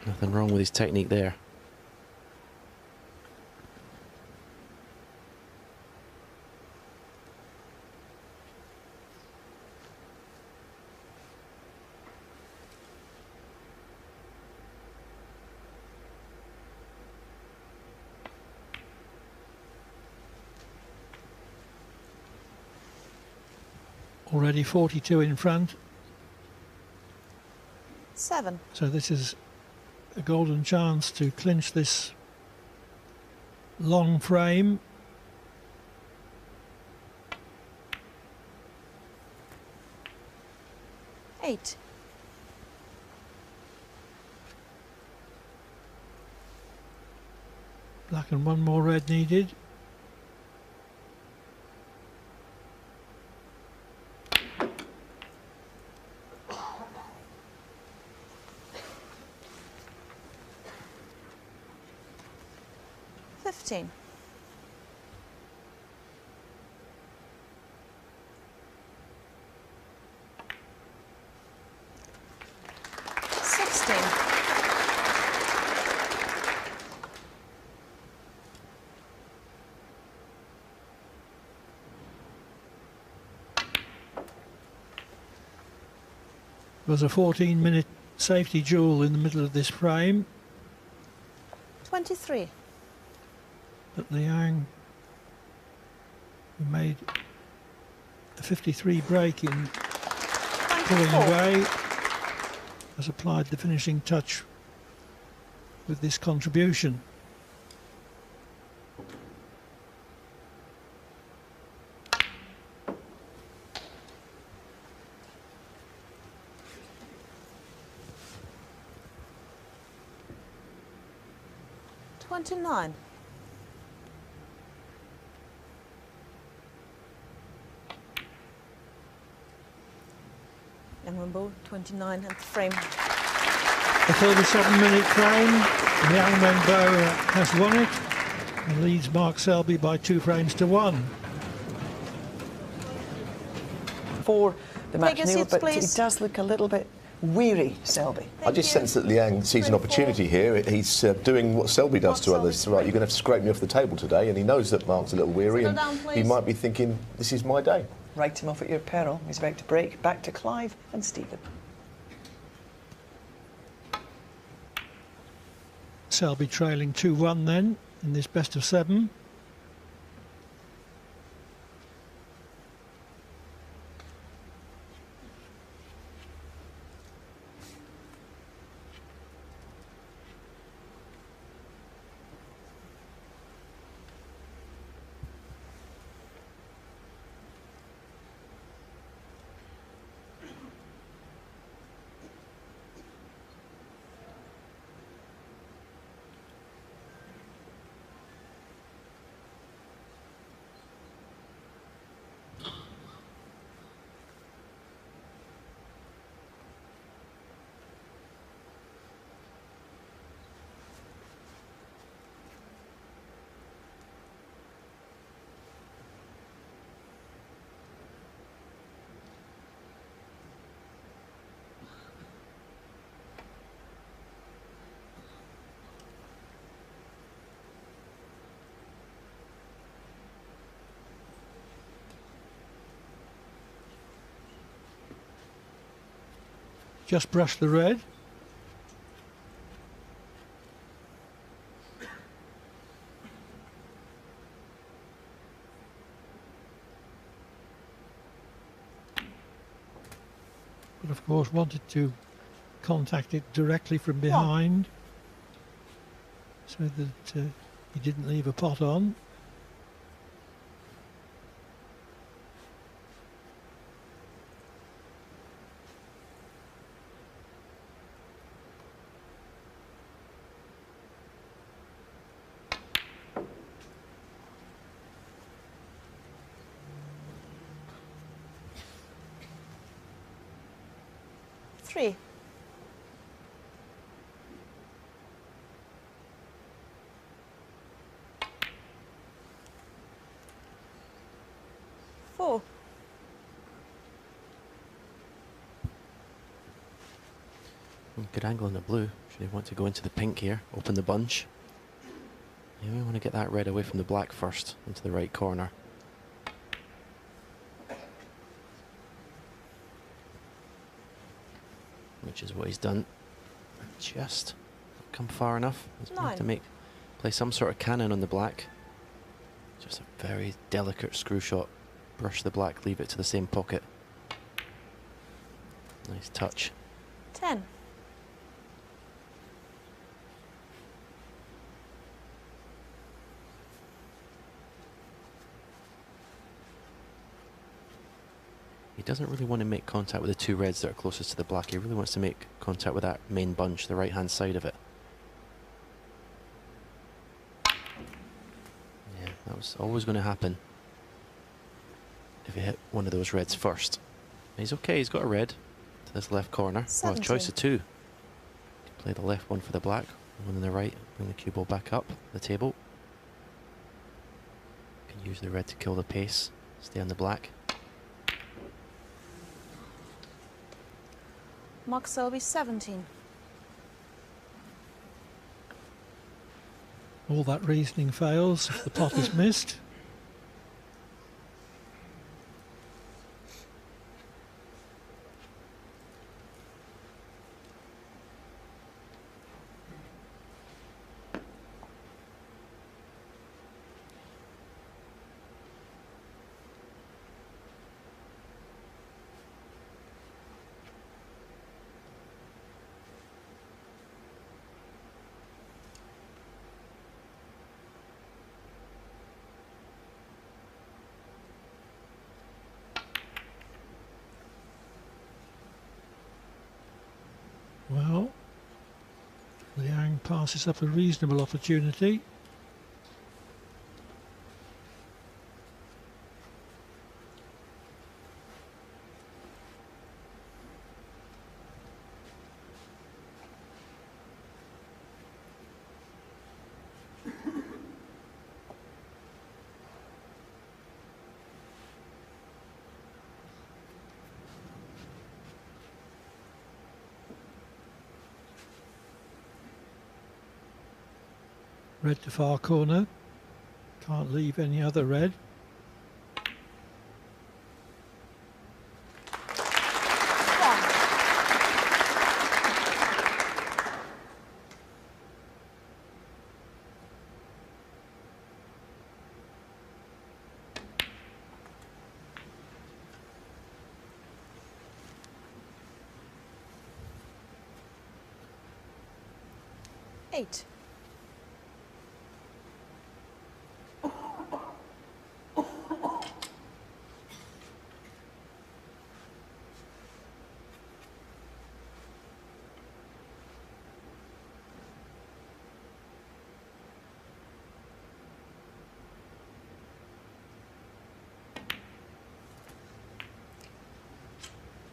Nothing wrong with his technique there. Already 42 in front. 7. So this is a golden chance to clinch this long frame. Eight. Black and one more red needed. Fifteen. 16. was a 14-minute safety duel in the middle of this frame, 23. but Liang, who made a 53 break in pulling 24. away, has applied the finishing touch with this contribution. $29. Liang Wenbo 29 and the frame. A 37-minute frame. Liang Wenbo has won it and leads Mark Selby by 2 frames to 1. For the match, Take your Neil, seats, but please. he does look a little bit weary, Selby. I just you. sense that Liang sees an 24. opportunity here. He's doing what Selby does to Mark others. Selby's Right, you're going to have to scrape me off the table today, and he knows that Mark's a little weary, Settle and down, he please. might be thinking, this is my day. Write him off at your peril. He's about to break. Back to Clive and Stephen. Selby trailing 2-1 then in this best of 7. Just brushed the red. But of course wanted to contact it directly from behind so that he didn't leave a pot on. Three. Four. Good angle in the blue. Should he want to go into the pink here, open the bunch. Yeah, we want to get that red away from the black first, into the right corner. Which is what he's done. Just not come far enough. He's going to have to Nine. play some sort of cannon on the black. Just a very delicate screw shot. Brush the black, leave it to the same pocket. Nice touch. 10. He doesn't really want to make contact with the 2 reds that are closest to the black. He really wants to make contact with that main bunch, the right hand side of it. Yeah, that was always going to happen if he hit one of those reds first. He's okay, he's got a red to this left corner. Well, a choice 17. of 2. Play the left one for the black, one on the right, bring the cue ball back up the table. Can use the red to kill the pace, stay on the black. Mark Selby 17. All that reasoning fails if the pot is missed. passes up a reasonable opportunity. Red to far corner. Can't leave any other red. Eight.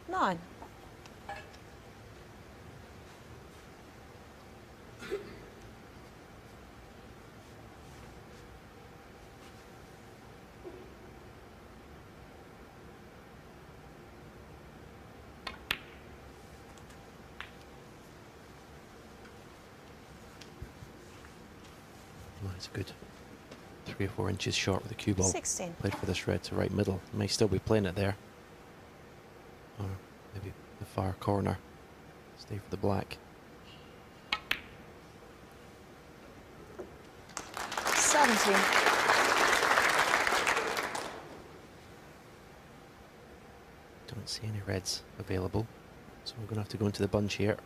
Nine. Well, it's good. 3 or 4 inches short with the cue ball. 16. Played for this red to right middle. May still be playing it there. Or maybe the far corner. Stay for the black. 17. Don't see any reds available. So we're going to have to go into the bunch here.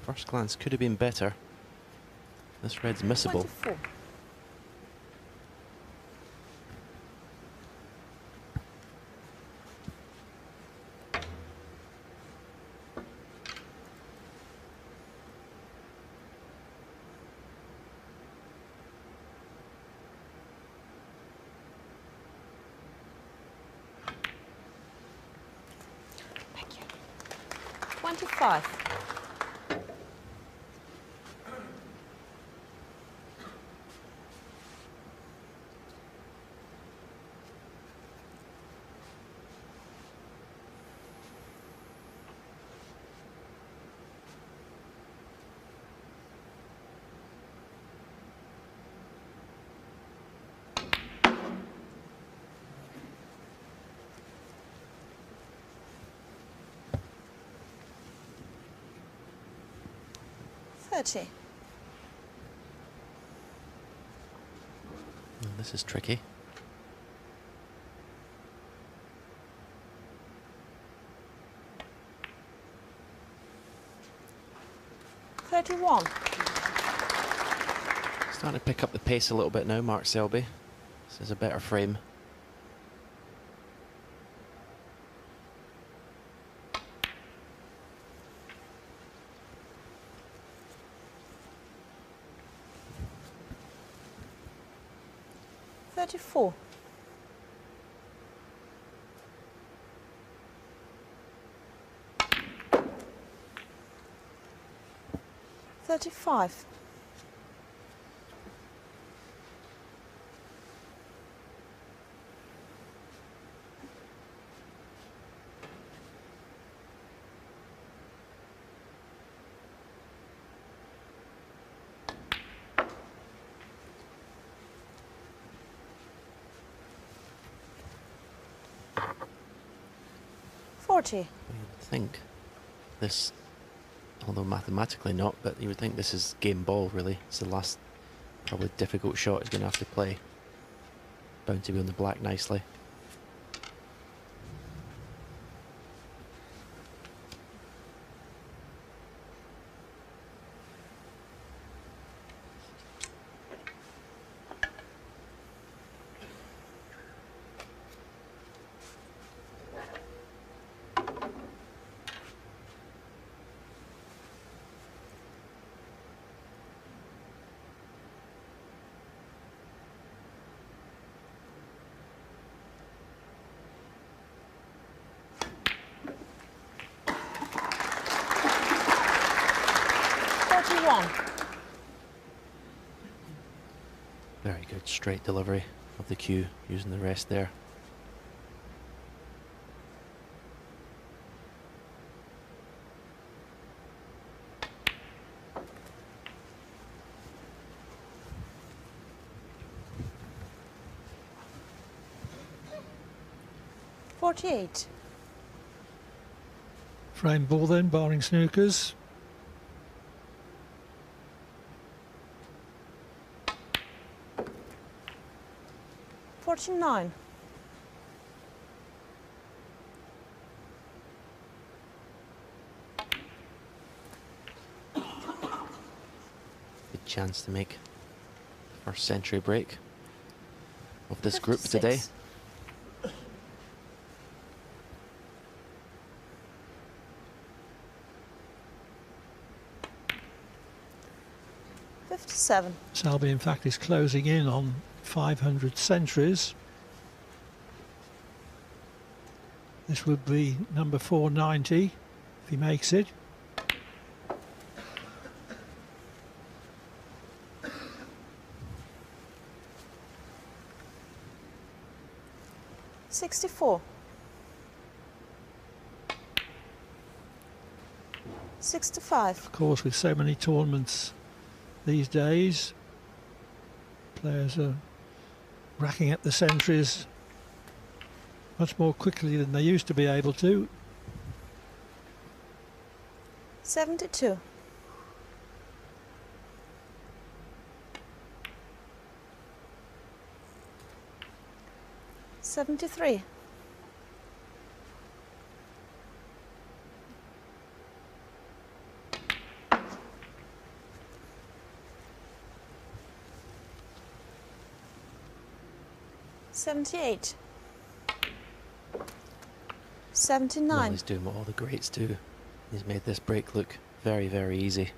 First glance could have been better. This red's missable. 24. Thank you. 25. Oh, this is tricky. $31. Starting to pick up the pace a little bit now, Mark Selby. This is a better frame. $34. $35. $40. You would think this, although mathematically not, but you would think this is game ball really. It's the last probably difficult shot he's going to have to play. Bound to be on the black nicely. 51. Very good straight delivery of the cue, using the rest there. $48. Frame ball then, barring snookers. $49. Good chance to make the first century break of this group today. 56. $57. Selby, in fact, is closing in on 500 centuries. This would be number 490 if he makes it. $64. 65. Of course, with so many tournaments these days, players are racking up the centuries much more quickly than they used to be able to. 72. 73. 78. 79. Well, he's doing what all the greats do. He's made this break look very, very easy.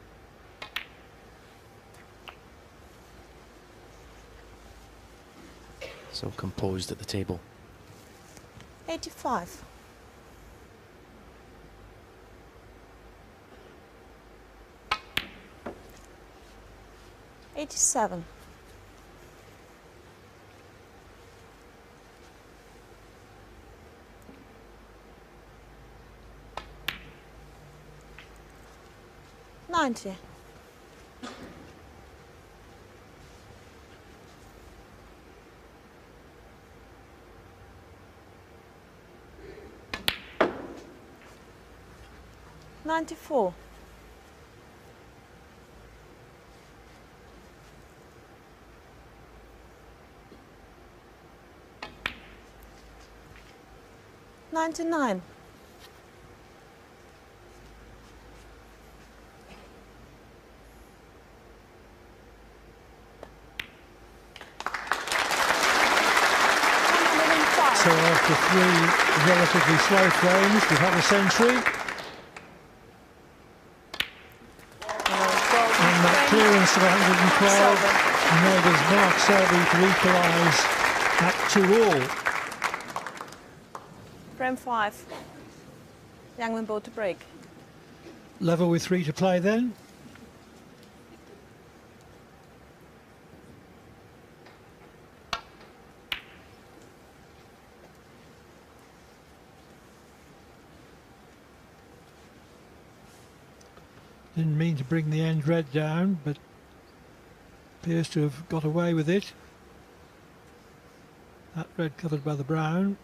So composed at the table. 85. 87. 90. 94. 99. 105. So after three relatively slow frames, we've had a century. And that clearance of 112 enables Mark Selby to equalise at 2-all. Frame 5. Liang Wenbo to break. Level with 3 to play then. Didn't mean to bring the end red down, but appears to have got away with it. That red covered by the brown.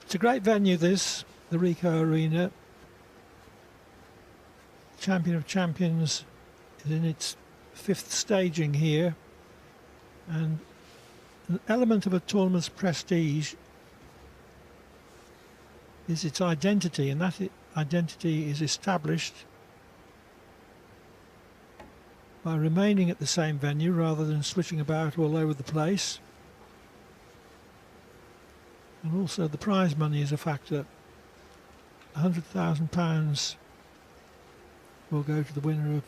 It's a great venue, this, the Ricoh Arena. Champion of Champions is in its fifth staging here, and an element of a tournament's prestige is its identity, and that identity is established by remaining at the same venue rather than switching about all over the place. And also the prize money is a factor. £100,000 will go to the winner of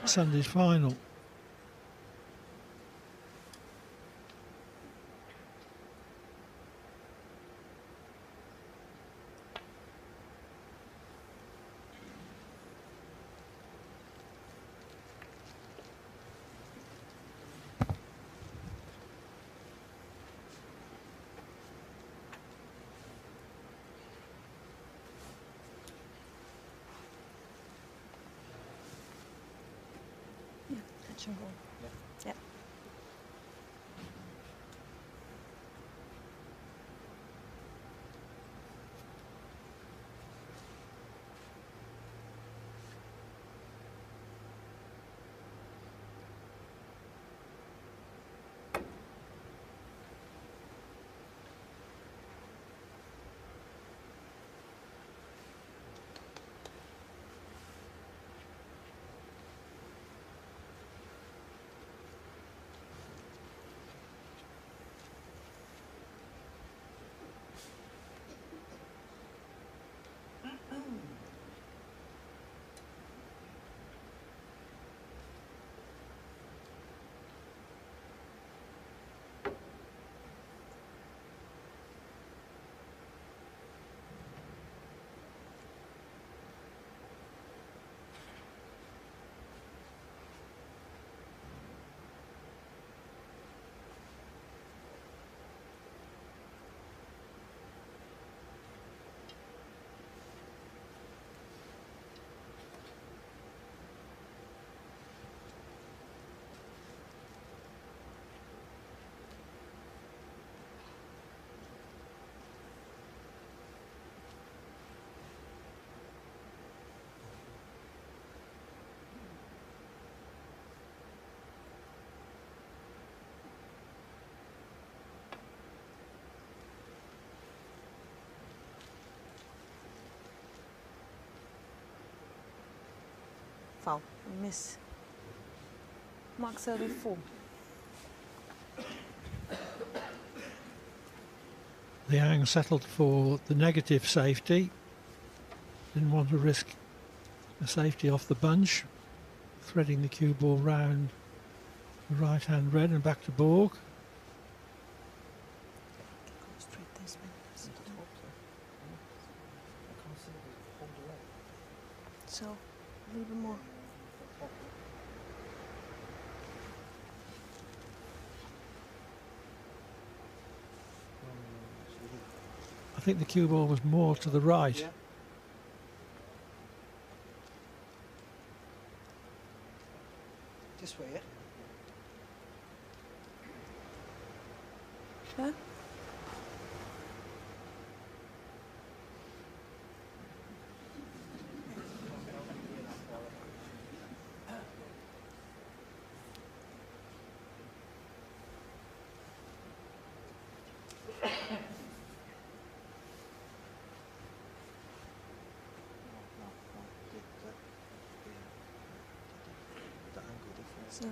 Sunday's final. Touch and go. Yeah. Foul. Miss. Mark Selby 4. Liang settled for the negative safety. Didn't want to risk a safety off the bunch. Threading the cue ball round the right hand red and back to Borg. Straight this way. So, a little bit more. I think the cue ball was more to the right. Yeah. This way, yeah? Yeah? So.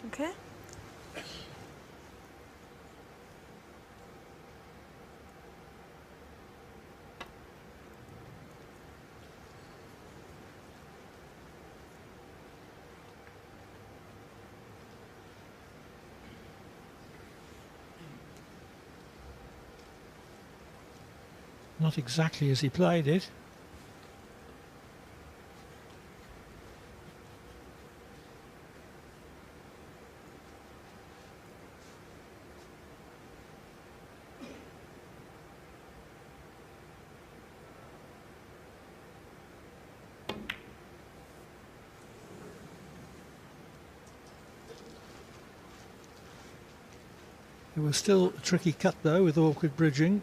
Okay. Not exactly as he played it. It was still a tricky cut though, with awkward bridging.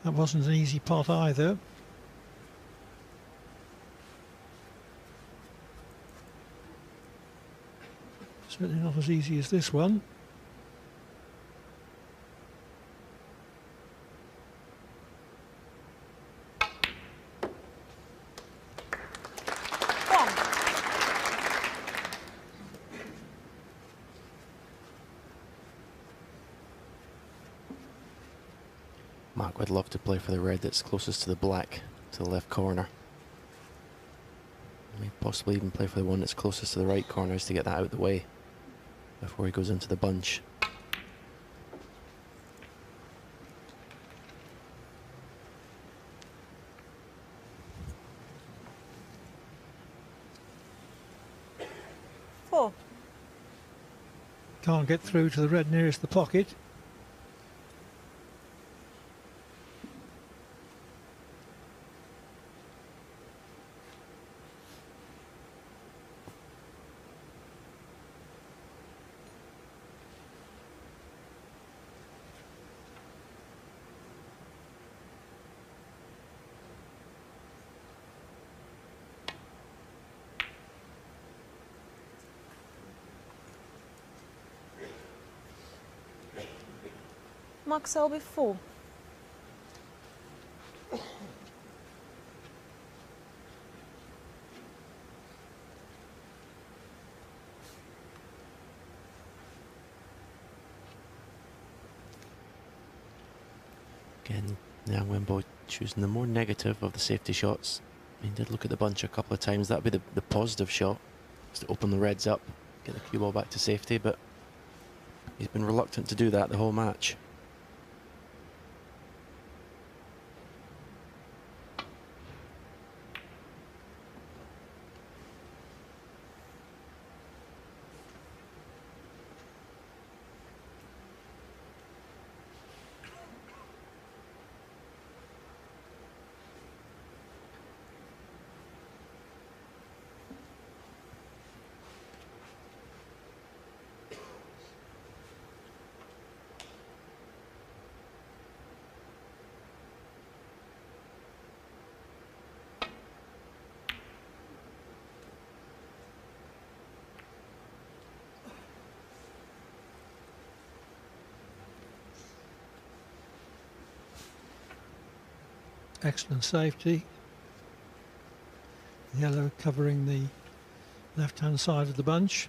That wasn't an easy pot either. Certainly not as easy as this one. One. Mark would love to play for the red that's closest to the black, to the left corner. May possibly even play for the one that's closest to the right corners to get that out of the way before he goes into the bunch. Four. Can't get through to the red nearest the pocket. Mark Selby 4. Again, Liang Wenbo choosing the more negative of the safety shots. He did look at the bunch a couple of times. That'd be the positive shot, is to open the reds up, get the cue ball back to safety, but he's been reluctant to do that the whole match. Excellent safety. Yellow covering the left-hand side of the bunch.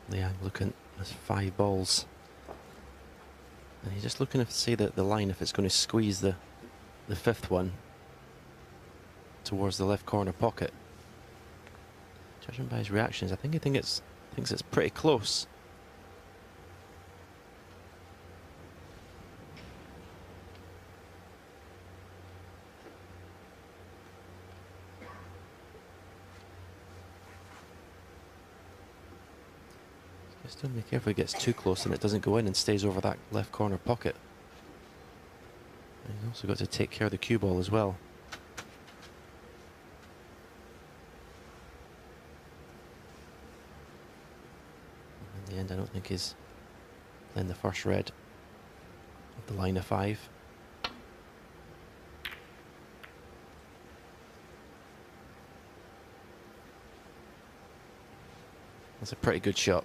Liang looking at 5 balls. And he's just looking to see the line if it's going to squeeze the fifth one towards the left corner pocket. Judging by his reactions, I think he thinks it's pretty close. Just don't be careful it gets too close and it doesn't go in and stays over that left corner pocket. And he's also got to take care of the cue ball as well. In the end, I don't think he's playing the first red of the line of 5. That's a pretty good shot.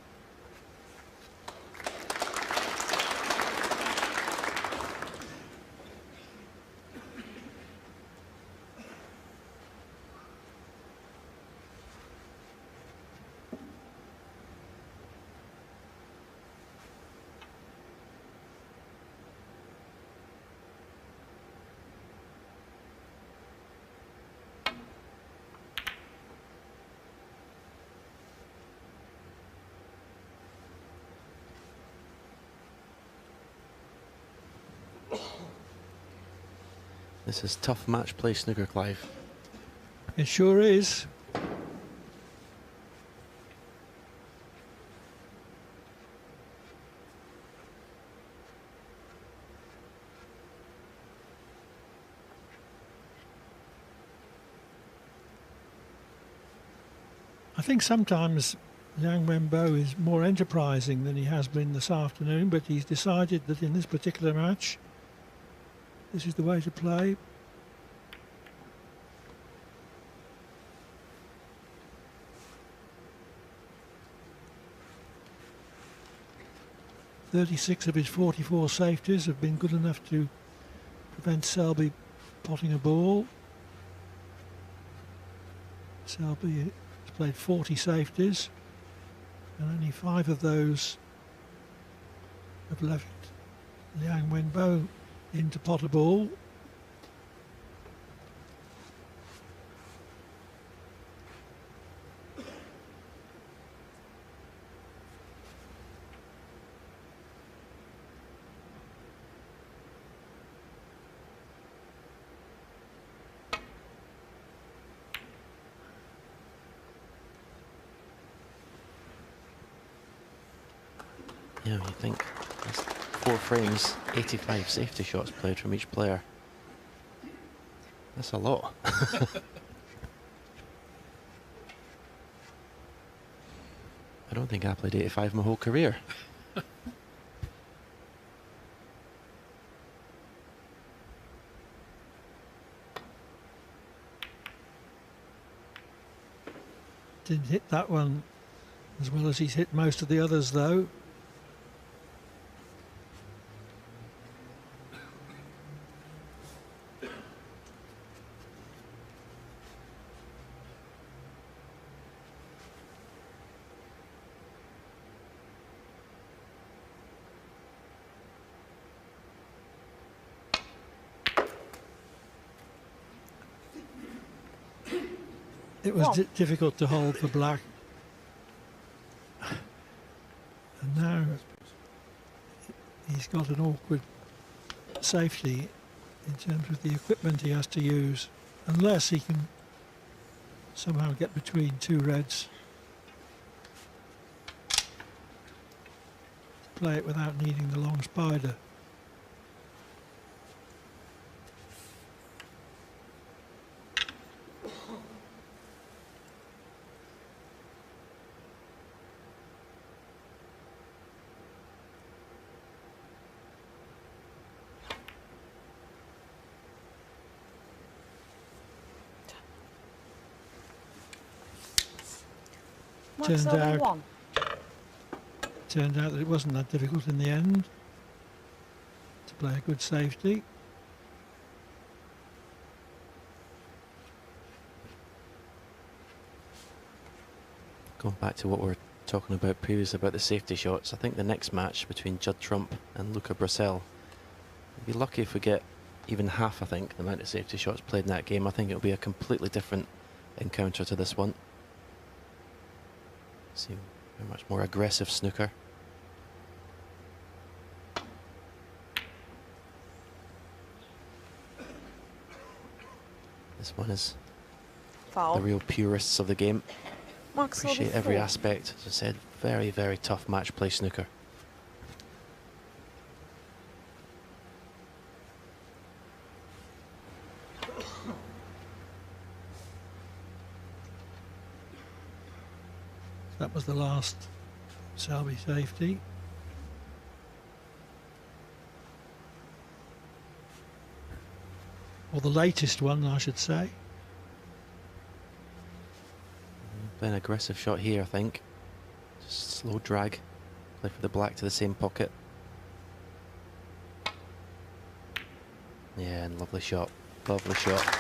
This is tough match play snooker, Clive. It sure is. I think sometimes Liang Wenbo is more enterprising than he has been this afternoon, but he's decided that in this particular match, this is the way to play. "36 of his 44 safeties have been good enough to prevent Selby potting a ball. Selby has played 40 safeties, and only 5 of those have left Liang Wenbo in to pot a ball. Yeah, you think that's 4 frames, 85 safety shots played from each player. That's a lot. I don't think I played 85 my whole career. Didn't hit that one as well as he's hit most of the others, though. It was difficult to hold for black. And now he's got an awkward safety in terms of the equipment he has to use, unless he can somehow get between 2 reds. Play it without needing the long spider. Turned out that it wasn't that difficult in the end to play a good safety. Going back to what we were talking about previously about the safety shots, I think the next match between Judd Trump and Luca Bracel, we'll be lucky if we get even half, I think, the amount of safety shots played in that game. I think it'll be a completely different encounter to this one. See a much more aggressive snooker. This one is Foul. the real purists of the game. Mark Selby Appreciate every 4. aspect. As I said, very, very tough match play snooker. That was the last Selby safety. Or the latest one, I should say. An aggressive shot here, I think. Just slow drag. Play for the black to the same pocket. Yeah, and lovely shot. Lovely shot.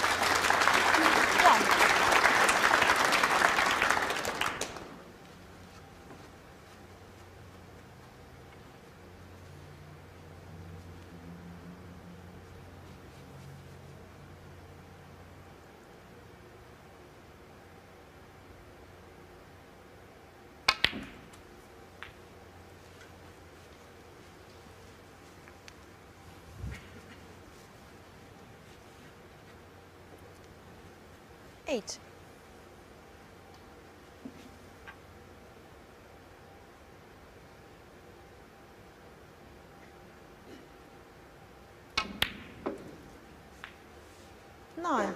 8. Nine.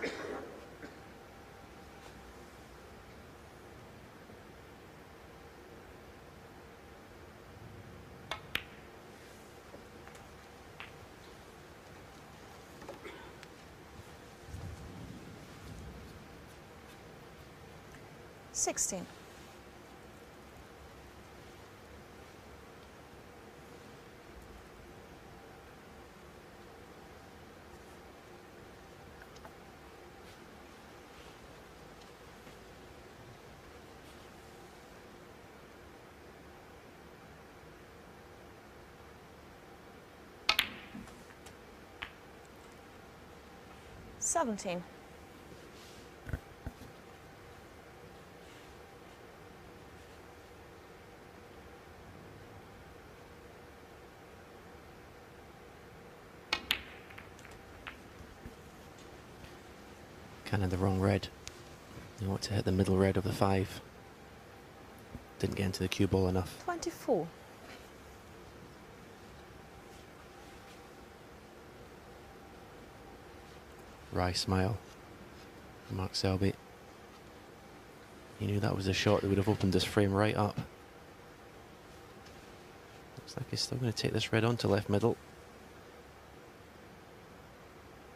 Sixteen. Seventeen. Kind of the wrong red. You want to hit the middle red of the 5. Didn't get into the cue ball enough. 24. Wry smile from Mark Selby. He knew that was a shot that would have opened his frame right up. Looks like he's still going to take this red on to left middle.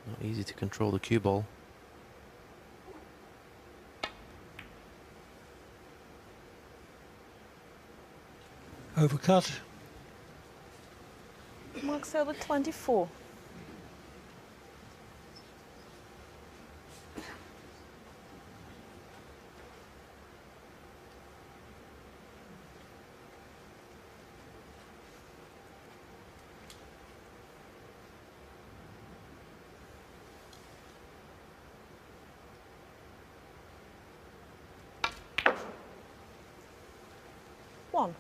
Not easy to control the cue ball. Overcut. Mark Selby 24. One.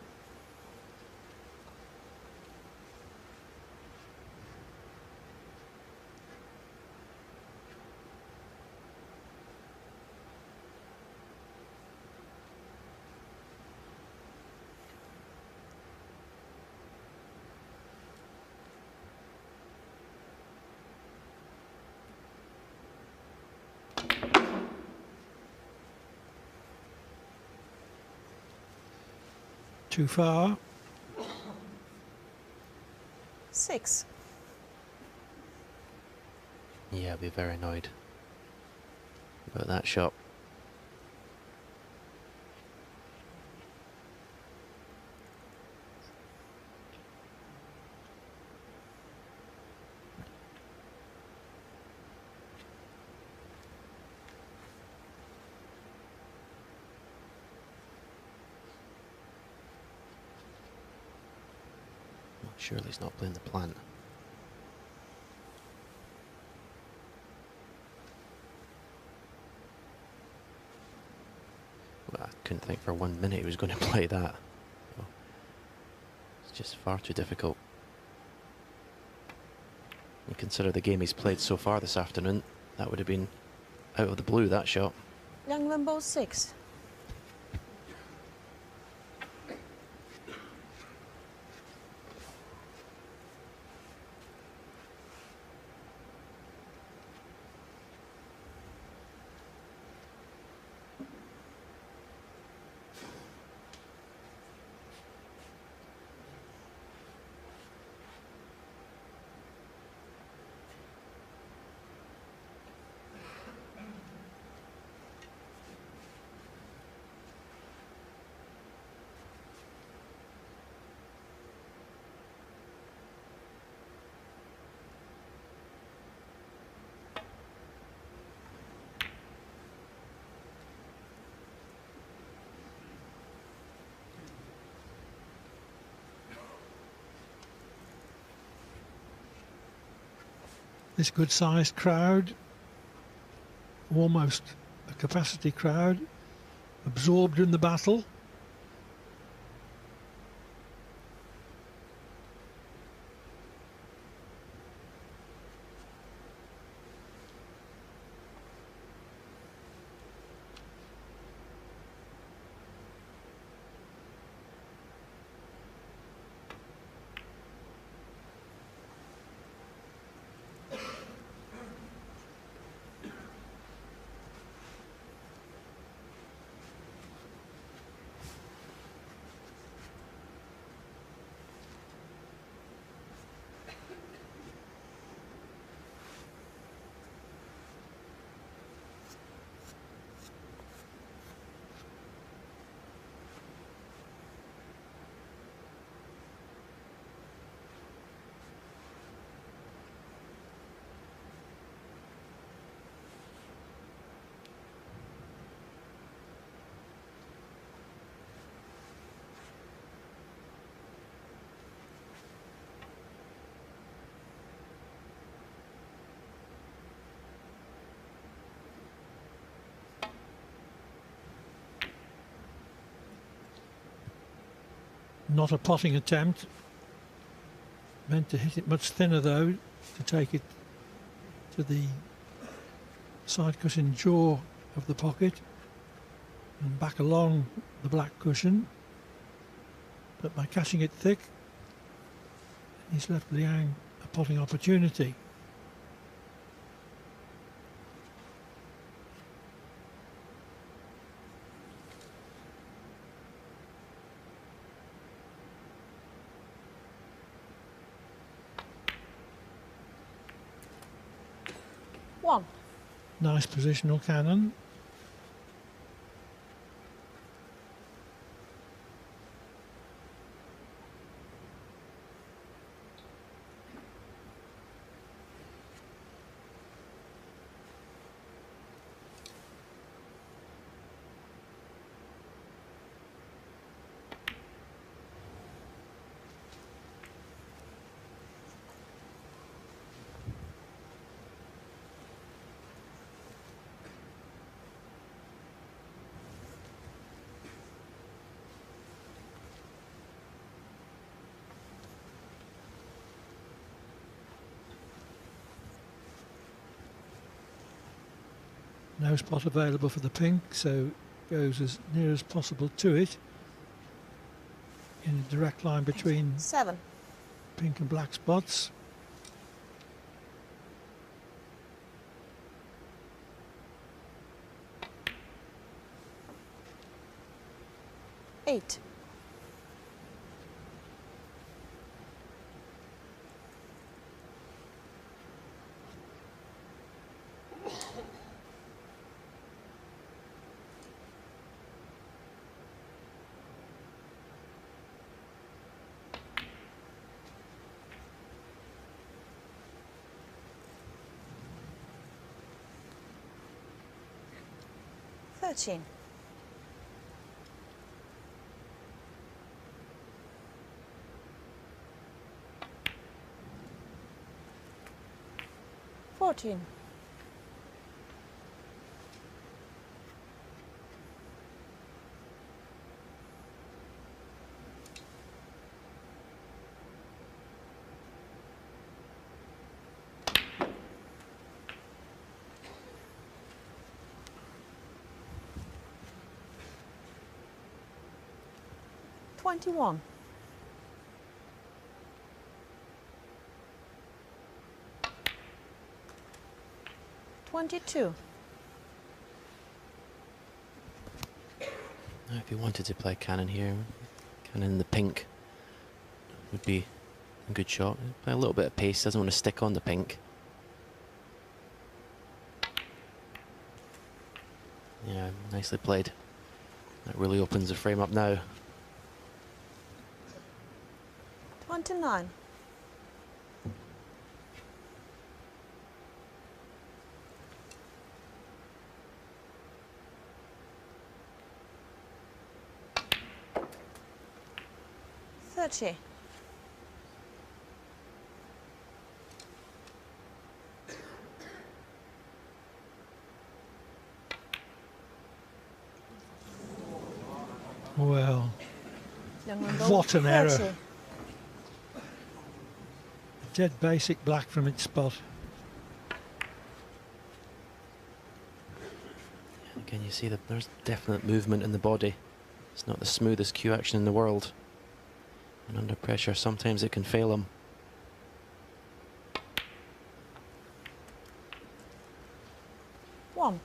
Too far. 6. Yeah, I'll be very annoyed about that shot. Surely he's not playing the plant. Well, I couldn't think for 1 minute he was going to play that. It's just far too difficult. And consider the game he's played so far this afternoon, that would have been out of the blue, that shot. Liang Wenbo 6. This good-sized crowd, almost a capacity crowd, absorbed in the battle. Not a potting attempt. Meant to hit it much thinner though, to take it to the side cushion jaw of the pocket and back along the black cushion. But by catching it thick, he's left Liang a potting opportunity. One. Nice positional cannon. No spot available for the pink, so goes as near as possible to it in a direct line between 7. pink and black spots. Eight. Thirteen. Fourteen. 21. 22. Now, if he wanted to play cannon here, cannon in the pink would be a good shot. Play a little bit of pace, doesn't want to stick on the pink. Yeah, nicely played. That really opens the frame up now. 29. 30. Well, Liang Wenbo, what an error. 30. Dead basic black from its spot. Again, you see that there's definite movement in the body. It's not the smoothest cue action in the world. And under pressure, sometimes it can fail him. One.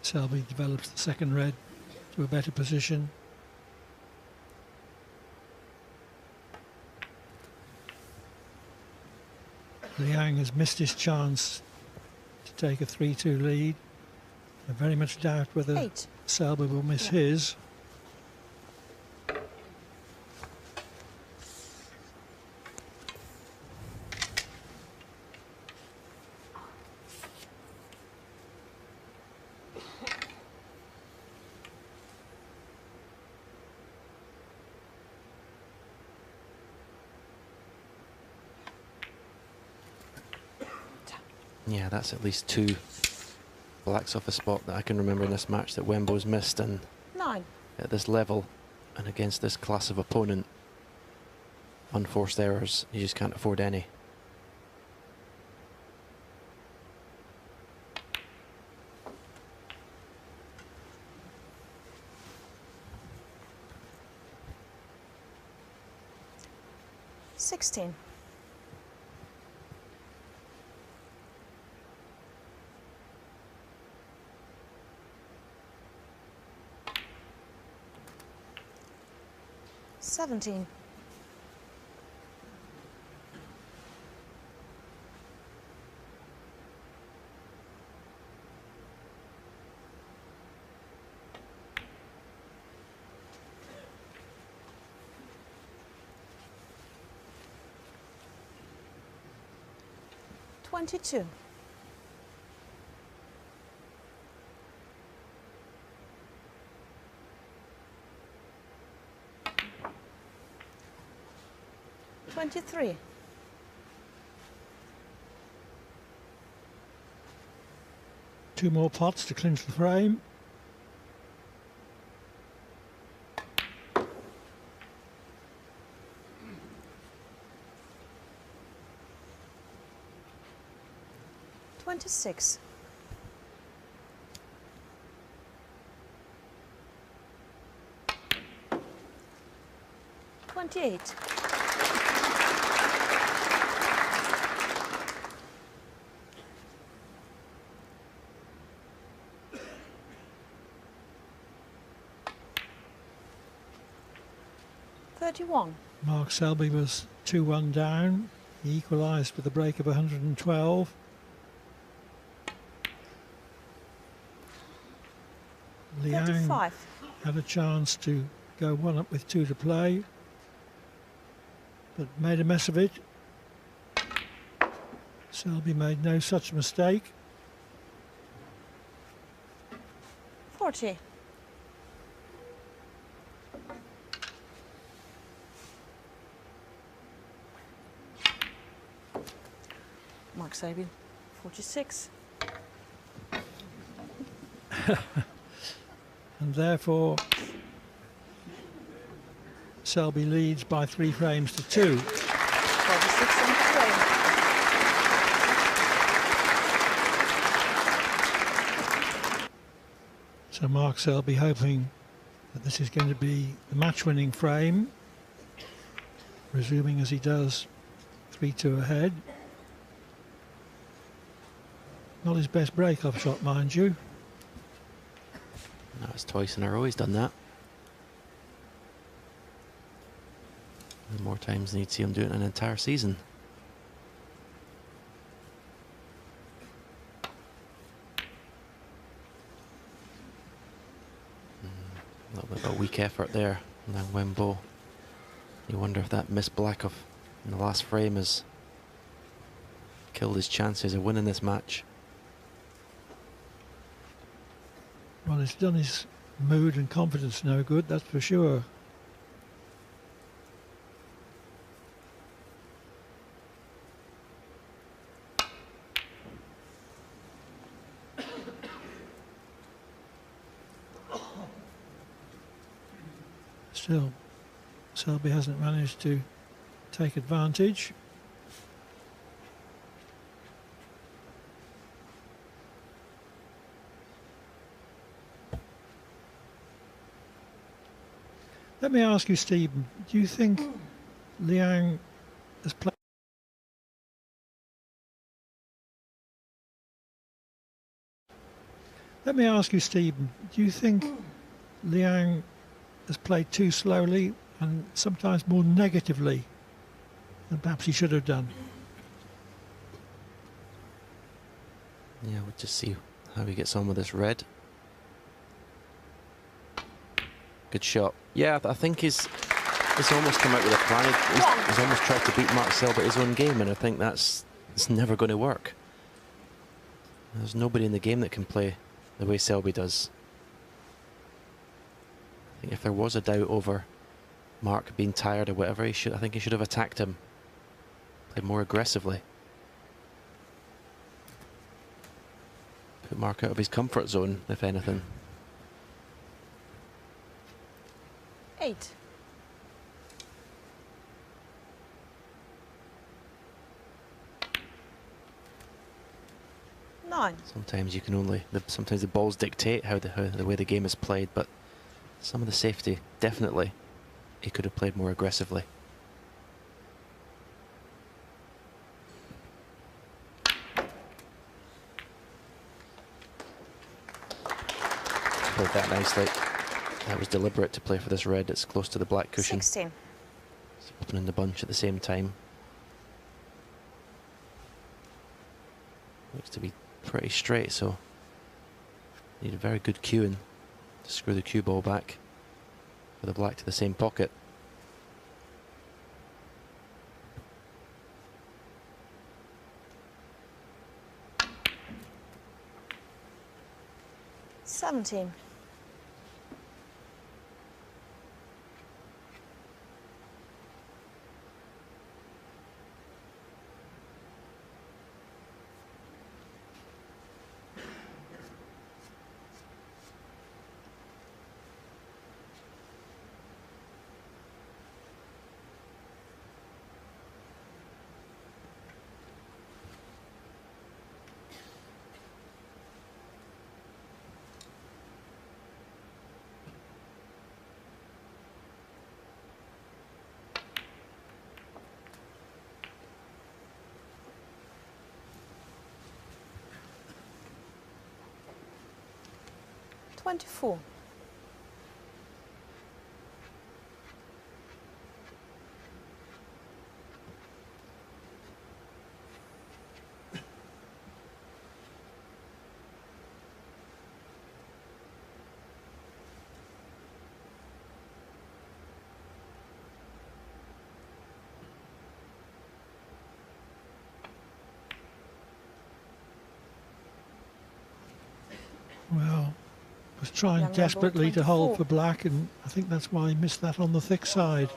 Selby develops the second red to a better position. Liang has missed his chance to take a 3-2 lead. I very much doubt whether 8. Selby will miss his. Yeah, that's at least 2 blacks off a spot that I can remember in this match that Wenbo's missed, and 9. at this level And against this class of opponent, unforced errors, you just can't afford any. $16. $17. $22. $23. Two more pots to clinch the frame. $26. $28. $31. Mark Selby was 2-1 down. He equalised with a break of 112. Liang 35. had a chance to go one up with 2 to play, but made a mess of it. Selby made no such mistake. 40. Mark Selby, 46. And therefore Selby leads by 3 frames to 2. 46 on the frame. So Mark Selby hoping that this is going to be the match-winning frame, resuming as he does 3-2 ahead. Not his best break-off shot, mind you. No, it's twice in a row he's done that. And more times than you'd see him do it in an entire season. A little bit of a weak effort there, Liang Wenbo. You wonder if that missed black off in the last frame has killed his chances of winning this match. Well, it's done his mood and confidence no good, that's for sure. Still, Selby hasn't managed to take advantage. Let me ask you, Stephen, do you think Liang has played? Let me ask you, Stephen, do you think Liang has played too slowly and sometimes more negatively than perhaps he should have done? Yeah, we'll just see how he gets on with this red. Good shot. Yeah, I think he's almost come out with a plan. He's almost tried to beat Mark Selby at his own game, and I think it's never going to work. There's nobody in the game that can play the way Selby does. I think if there was a doubt over Mark being tired or whatever, I think he should have attacked him, played more aggressively, put Mark out of his comfort zone, if anything. 8. Nine. Sometimes you can only, sometimes the balls dictate how the way the game is played, but some of the safety, definitely, he could have played more aggressively. Played that nicely. That was deliberate to play for this red. It's close to the black cushion. 16. It's opening the bunch at the same time. Looks to be pretty straight, so need a very good cueing to screw the cue ball back for the black to the same pocket. Seventeen. Twenty-four. Well, was trying Liang Wenbo, desperately to hold 24. for black, and I think that's why he missed that on the thick side.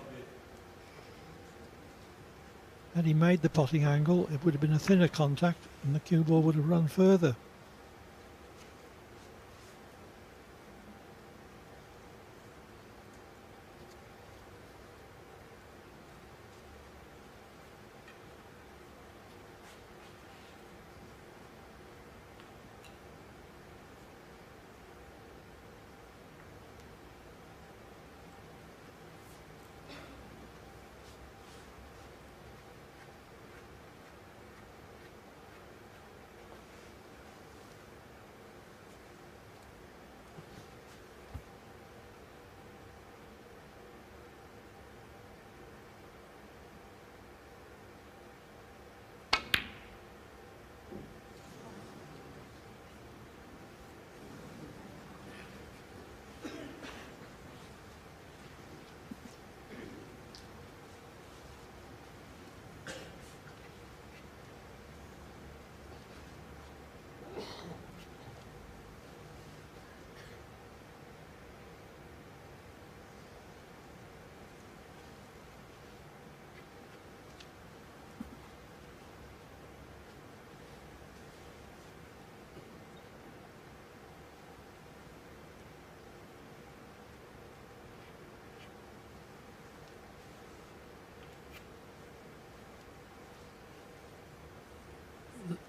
Had he made the potting angle, it would have been a thinner contact and the cue ball would have run further.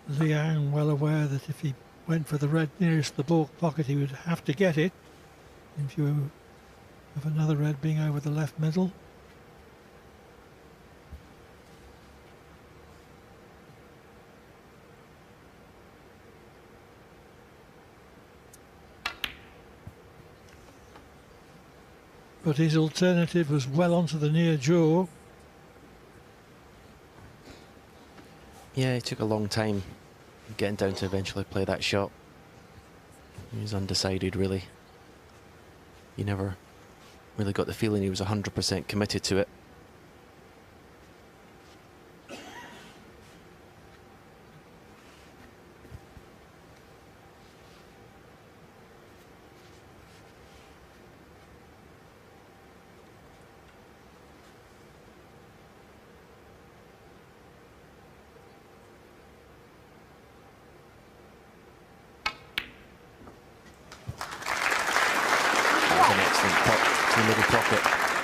Liang, well aware that if he went for the red nearest the ball pocket, he would have to get it in view of another red being over the left middle. But his alternative was well onto the near jaw. Yeah, it took a long time getting down to eventually play that shot. He was undecided, really. You never really got the feeling he was 100% committed to it. An excellent pot to the middle pocket.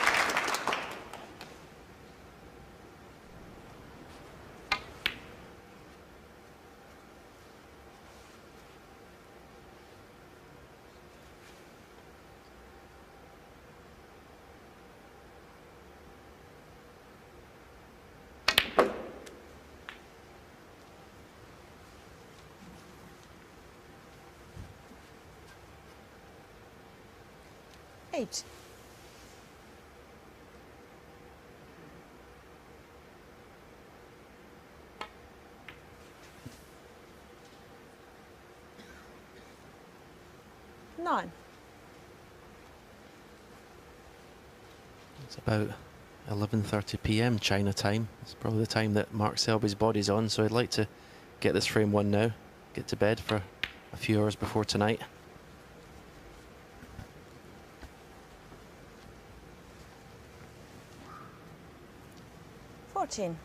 8. Nine. It's about 11:30 p.m. China time. It's probably the time that Mark Selby's body's on, so I'd like to get this frame one now, get to bed for a few hours before tonight. Fourteen.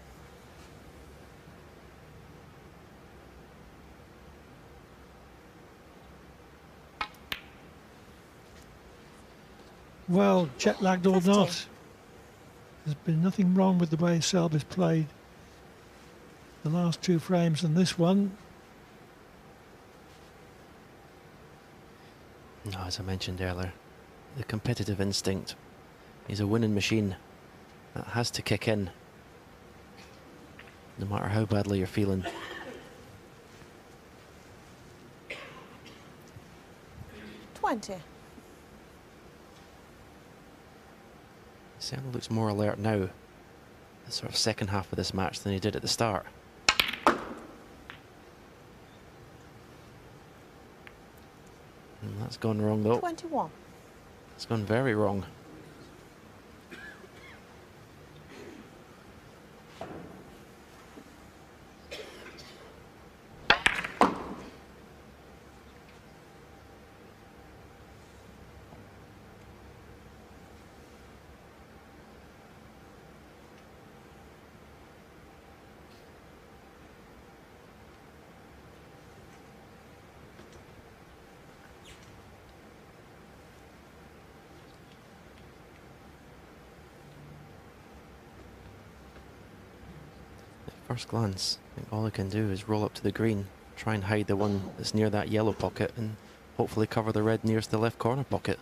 Well, jet lagged or 15. not, there's been nothing wrong with the way Selby's played the last 2 frames and this one. No, as I mentioned earlier, the competitive instinct. He's a winning machine. That has to kick in, no matter how badly you're feeling. Twenty. He certainly looks more alert now, the sort of second half of this match, than he did at the start. And that's gone wrong though. 21. It's gone very wrong. First glance, I think all I can do is roll up to the green, try and hide the one that's near that yellow pocket, and hopefully cover the red nearest the left corner pocket.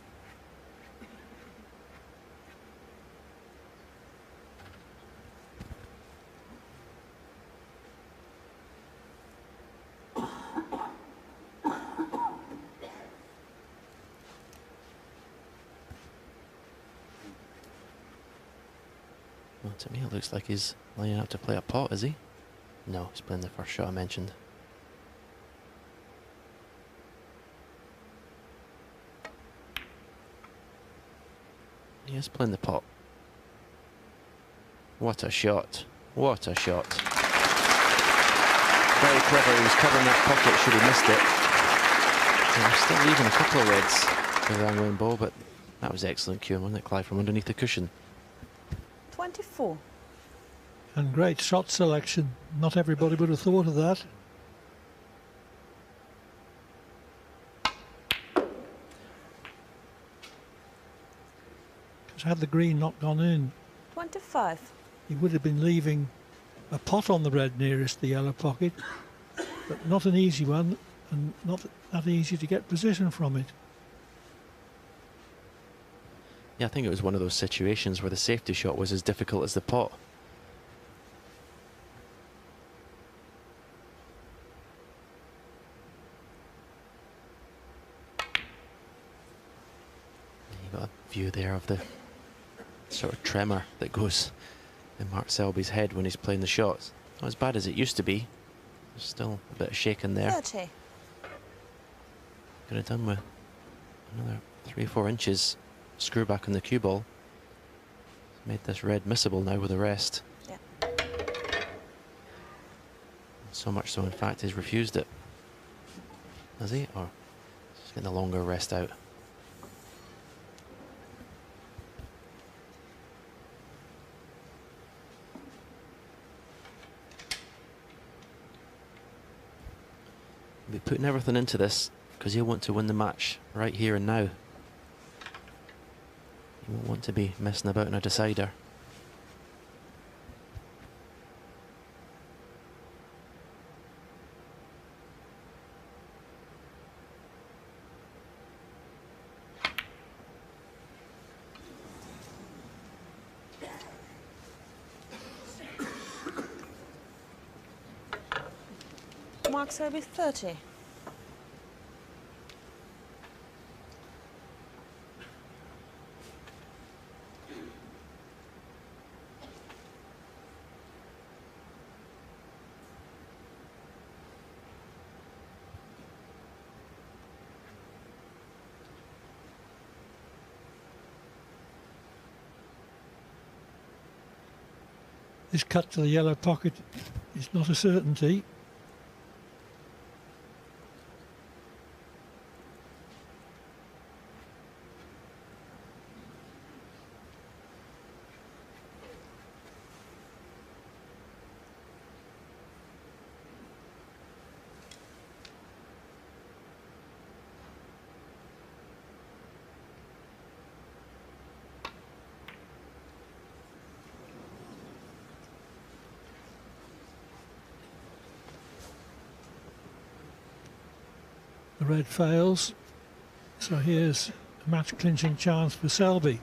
Well, to me it looks like he's lining up to play a pot, is he? No, he's playing the first shot I mentioned. He is playing the pot. What a shot. What a shot. Very clever, he was covering that pocket should he missed it. And I'm still leaving a couple of reds for Liang Wenbo, but that was excellent cueing, wasn't it, Clive, from underneath the cushion. 24. And great shot selection. Not everybody would have thought of that. Because had the green not gone in, 25. he would have been leaving a pot on the red nearest the yellow pocket, but not an easy one, and not that easy to get position from it. Yeah, I think it was one of those situations where the safety shot was as difficult as the pot. You got a view there of the sort of tremor that goes in Mark Selby's head when he's playing the shots. Not as bad as it used to be. There's still a bit of shaking there. 30. Could have done with another 3 or 4 inches screw back on the cue ball. Made this red missable now with the rest. Yeah. So much so, in fact, he's refused it. Has he? Or just getting a longer rest out? He'll be putting everything into this because he'll want to win the match right here and now. He won't want to be messing about in a decider. Mark Selby 30. This cut to the yellow pocket is not a certainty. The red fails, so here's a match clinching chance for Selby.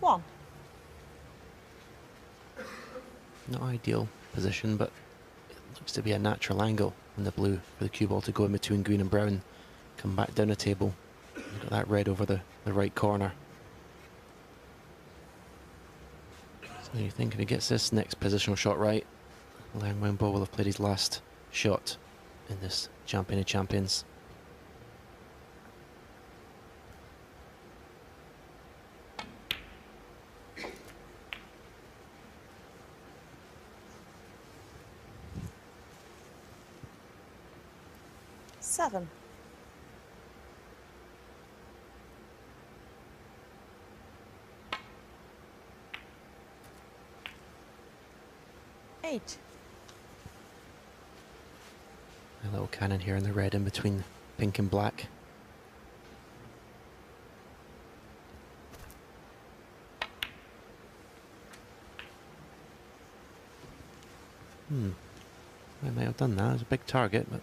One. Not ideal position, but it looks to be a natural angle in the blue for the cue ball to go in between green and brown, come back down the table. You've got that red over the right corner. So you think if he gets this next positional shot right, Liang Wenbo will have played his last shot in this Champion of Champions. Seven. Eight. A little cannon here in the red in between pink and black. I might have done that. It was a big target, but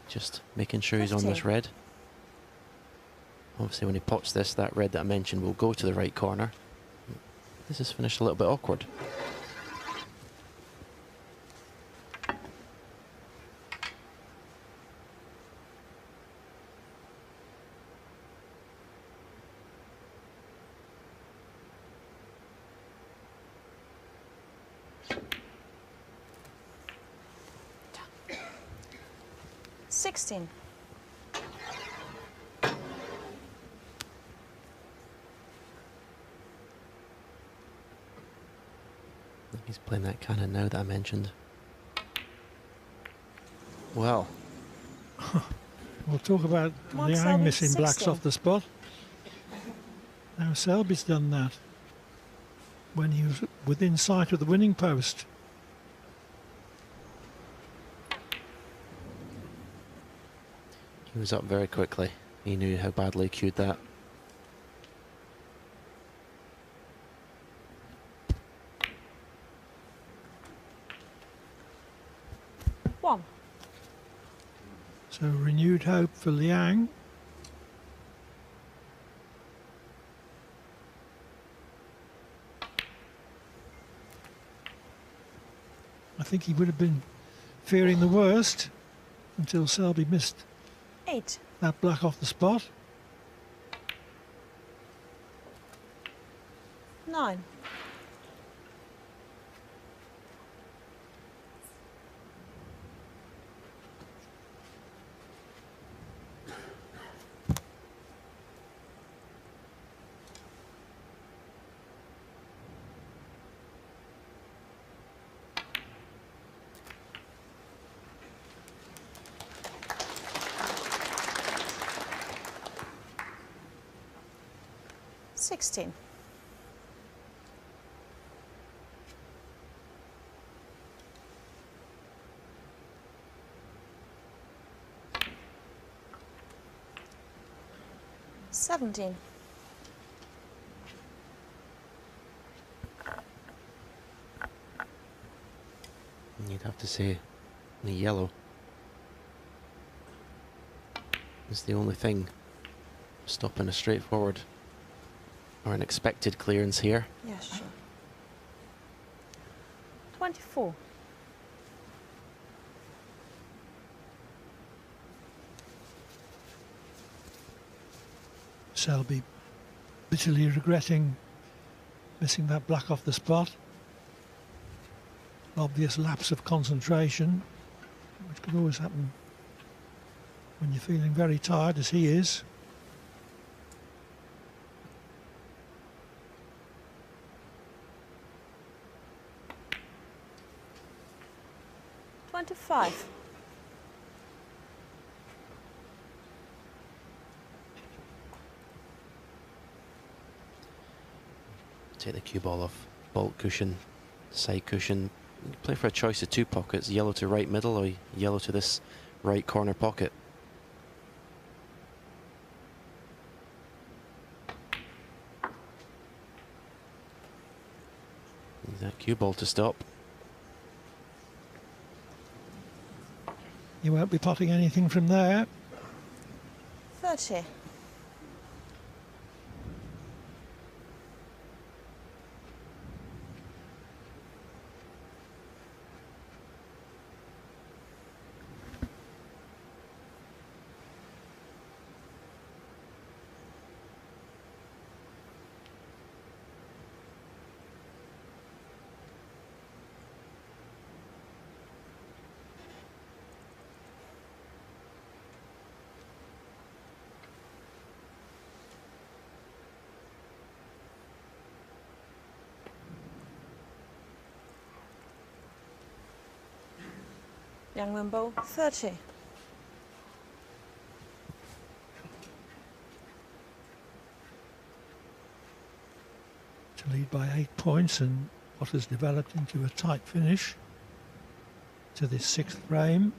just making sure he's on this 15. red. Obviously when he pots this, that red that I mentioned will go to the right corner. This is finished a little bit awkward. Sixteen. He's playing that cannon now that I mentioned. Well, We'll talk about Mark Liang Selby, missing blacks 16. off the spot. Now Selby's done that when he was within sight of the winning post. he was up very quickly. He knew how badly he cued that. One. So renewed hope for Liang. I think he would have been fearing the worst until Selby missed Eight. that black off the spot. Nine. Sixteen. Seventeen. You'd have to say the yellow is the only thing stopping a straightforward or an expected clearance here. Yes, sure. 24. Selby bitterly regretting missing that black off the spot. Obvious lapse of concentration, which could always happen when you're feeling very tired, as he is. $25. Take the cue ball off bolt cushion, side cushion. You play for a choice of two pockets, yellow to right middle or yellow to this right corner pocket. Use that cue ball to stop. You won't be potting anything from there. 30. Liang Wenbo 30. To lead by 8 points and what has developed into a tight finish to this 6th frame.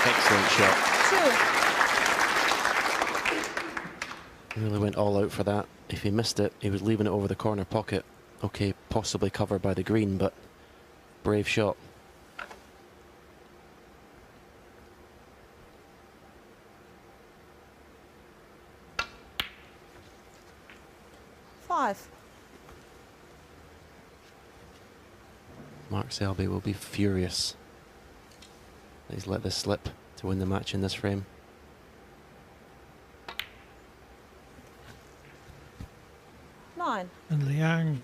Excellent shot. 2. He really went all out for that. If he missed it, he was leaving it over the corner pocket. Okay, possibly covered by the green, but brave shot. Mark Selby will be furious. He's let this slip to win the match in this frame. Nine. And Liang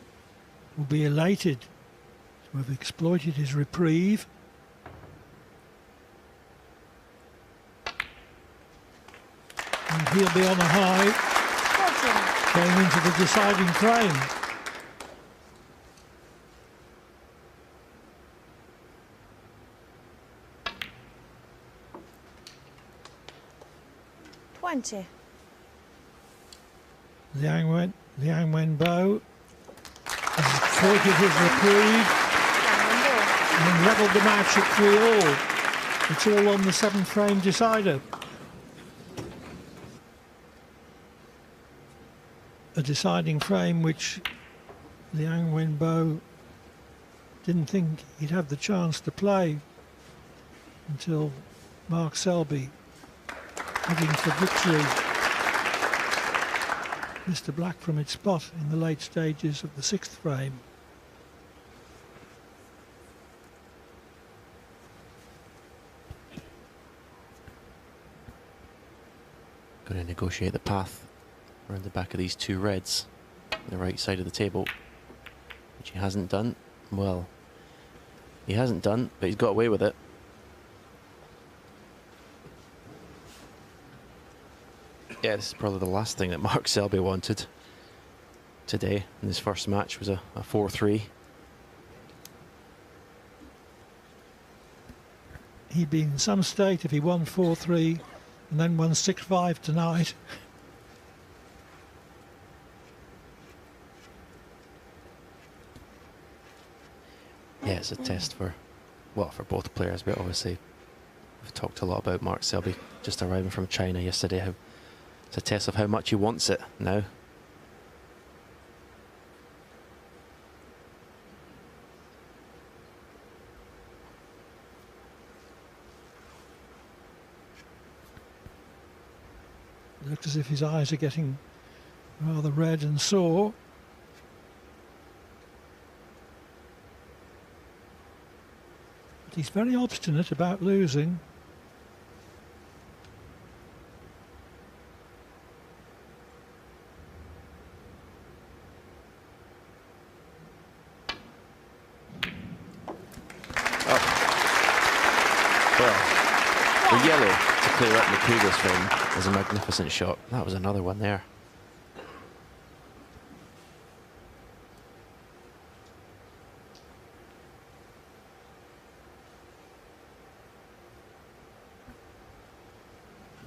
will be elated to have exploited his reprieve. And he'll be on a high 14. going into the deciding frame. Liang Wenbo has exploited his reprieve and levelled the match at 3-all. It's all on the 7th frame decider. A deciding frame which Liang Wenbo didn't think he'd have the chance to play until Mark Selby, heading for victory, Mr. Black from its spot in the late stages of the 6th frame. Going to negotiate the path around the back of these two reds on the right side of the table, which he hasn't done. Well, he hasn't done, but he's got away with it. Yeah, this is probably the last thing that Mark Selby wanted today in his first match, was a 4-3. He'd be in some state if he won 4-3 and then won 6-5 tonight. Yeah, it's a test for, well, for both players, but obviously we've talked a lot about Mark Selby just arriving from China yesterday. It's a test of how much he wants it now. Looks as if his eyes are getting rather red and sore. But he's very obstinate about losing. Well, the yellow to clear up the previous frame is a magnificent shot. That was another one there.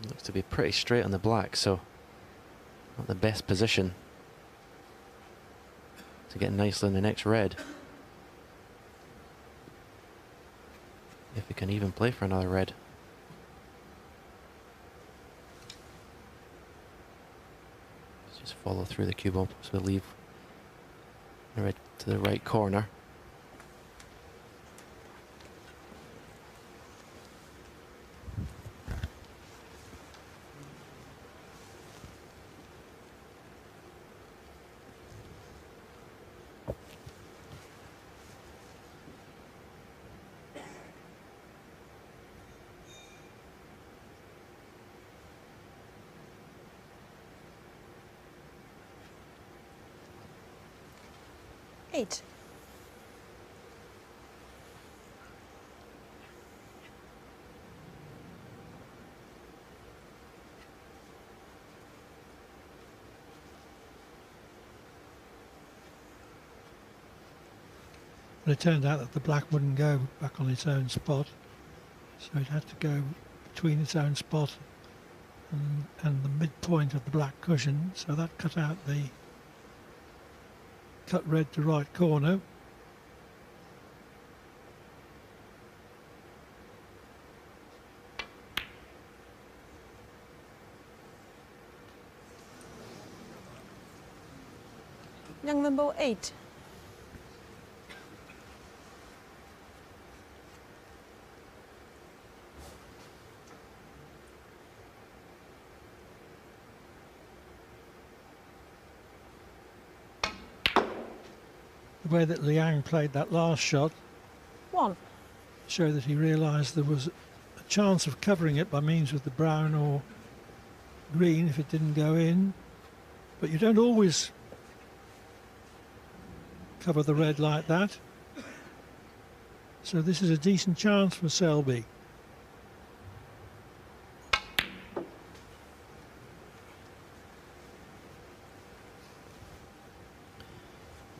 Looks to be pretty straight on the black, so not the best position to get nicely in the next red. If we can even play for another red. Let's just follow through the cue ball, so we'll leave the red to the right corner. Eight. But it turned out that the black wouldn't go back on its own spot, so it had to go between its own spot and the midpoint of the black cushion, so that cut out the cut red to right corner. Liang Wenbo 8. The way that Liang played that last shot 1. showed that he realised there was a chance of covering it by means of the brown or green if it didn't go in, but you don't always cover the red like that, so this is a decent chance for Selby.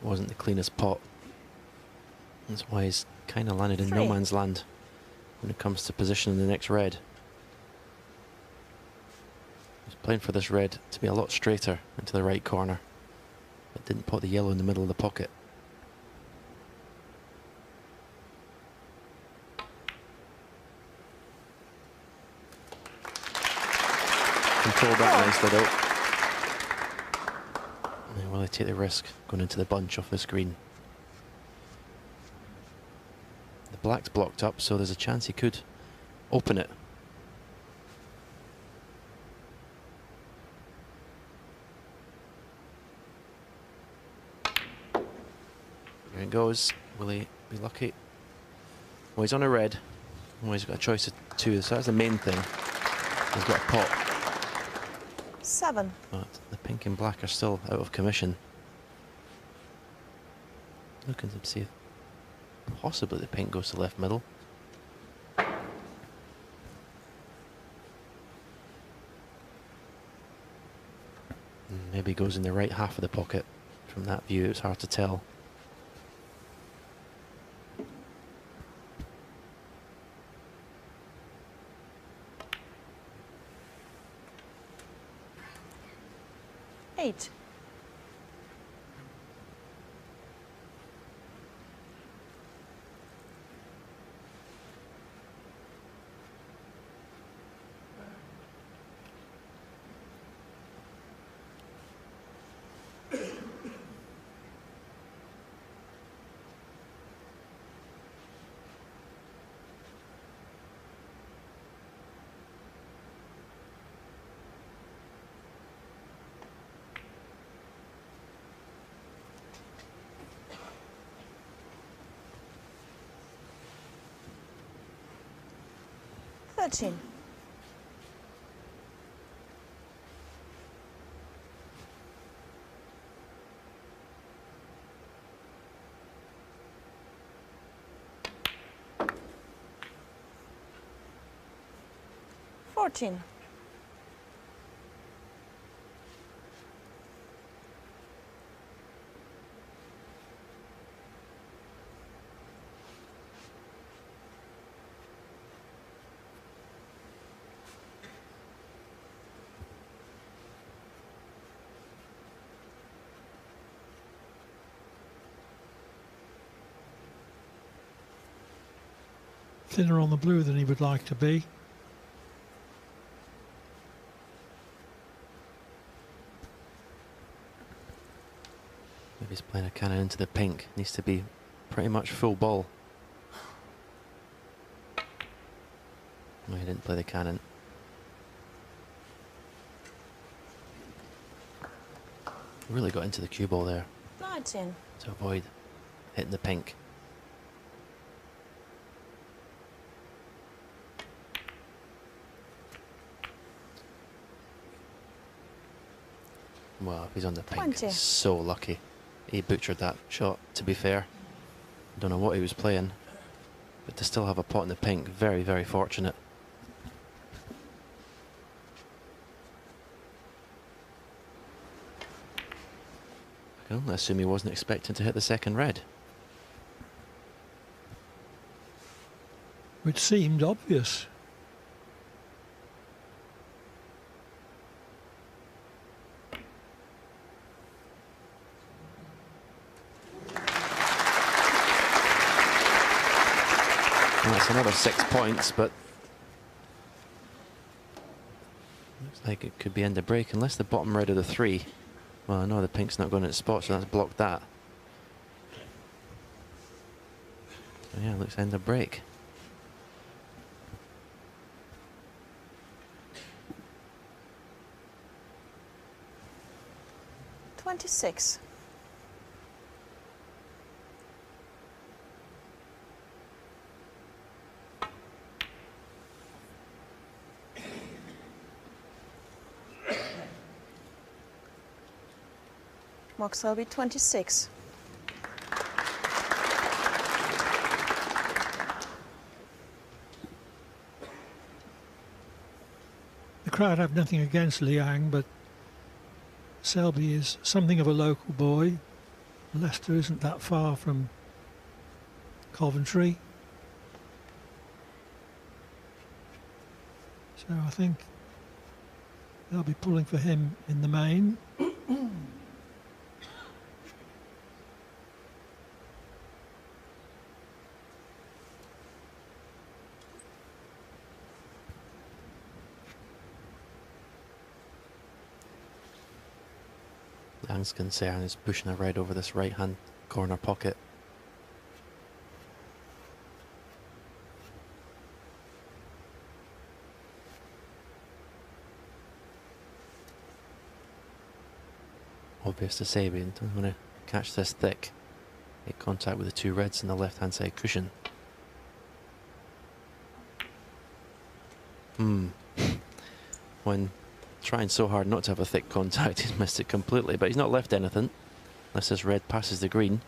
Wasn't the cleanest pot. That's why he's kind of landed in no 3. man's land when it comes to positioning the next red. He's playing for this red to be a lot straighter into the right corner, but didn't put the yellow in the middle of the pocket. Control that nicely though. And will he take the risk going into the bunch off this green? The black's blocked up, so there's a chance he could open it. There it goes. Will he be lucky? Well, he's on a red. Well, he's got a choice of 2, so that's the main thing. He's got a pot. 7. But the pink and black are still out of commission. Looking to see if possibly the pink goes to left middle. Maybe goes in the right half of the pocket. From that view, it's hard to tell. Eight. 13. Fourteen. Thinner on the blue than he would like to be. Maybe he's playing a cannon into the pink. Needs to be pretty much full ball. No, he didn't play the cannon. Really got into the cue ball there 19. to avoid hitting the pink. Well, if he's on the pink, 20. he's so lucky. He butchered that shot, to be fair. Don't know what he was playing, but to still have a pot in the pink, very, very fortunate. I can only assume he wasn't expecting to hit the second red. Which seemed obvious. Well, that's another 6 points, but looks like it could be end of break unless the bottom red of the 3. Well, no, the pink's not going in its spot, so that's blocked that. So yeah, looks end of break. $26. Mark Selby, 26. The crowd have nothing against Liang, but Selby is something of a local boy. Leicester isn't that far from Coventry. So I think they'll be pulling for him in the main. Liang's concern is pushing a red over this right hand corner pocket. Obvious to say, we don't want to catch this thick. Make contact with the 2 reds in the left hand side cushion. When trying so hard not to have a thick contact, he's missed it completely, but he's not left anything unless this red passes the green.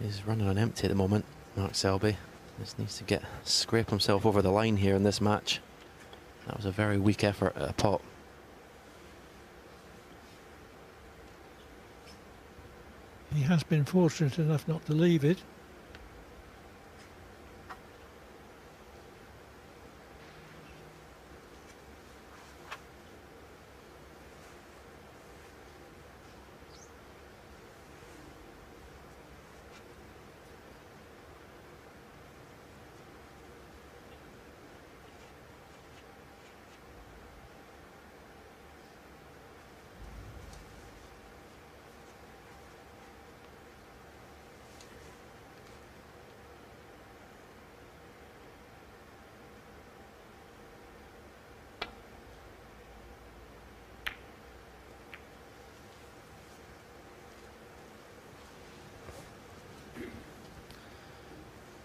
He's running on empty at the moment, Mark Selby. Just needs to scrape himself over the line here in this match. That was a very weak effort at a pot. He has been fortunate enough not to leave it.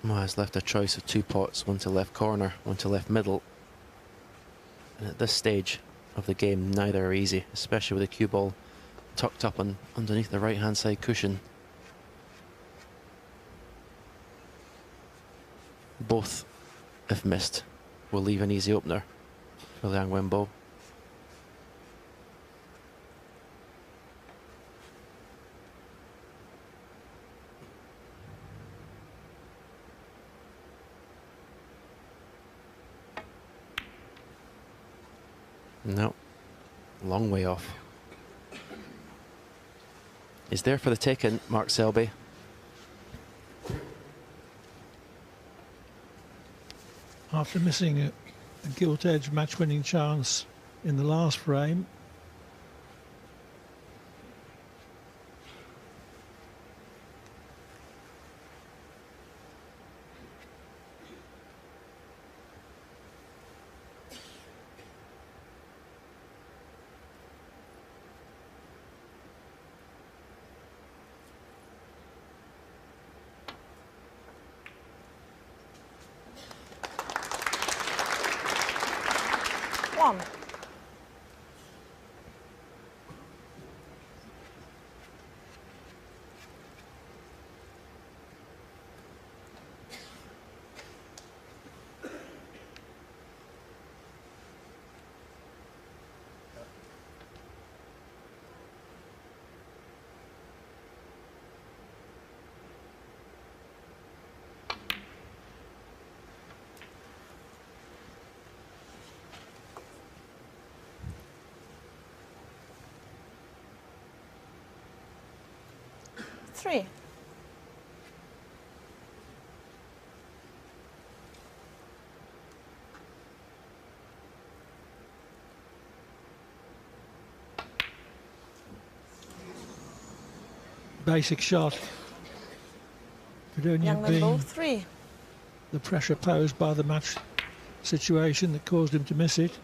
Ma has left a choice of 2 pots, one to left corner, one to left middle. And at this stage of the game, neither are easy, especially with the cue ball tucked up underneath the right-hand side cushion. Both, if missed, will leave an easy opener for Liang Wenbo. No, long way off. He's there for the taking, Mark Selby. After missing a gilt-edge match-winning chance in the last frame, one. Three. basic shot could only Liang have Wenbo, been 3. the pressure posed by the match situation that caused him to miss it.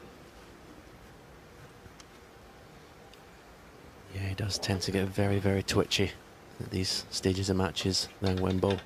Yeah, he does tend to get very, very twitchy at these stages of matches, Liang Wenbo.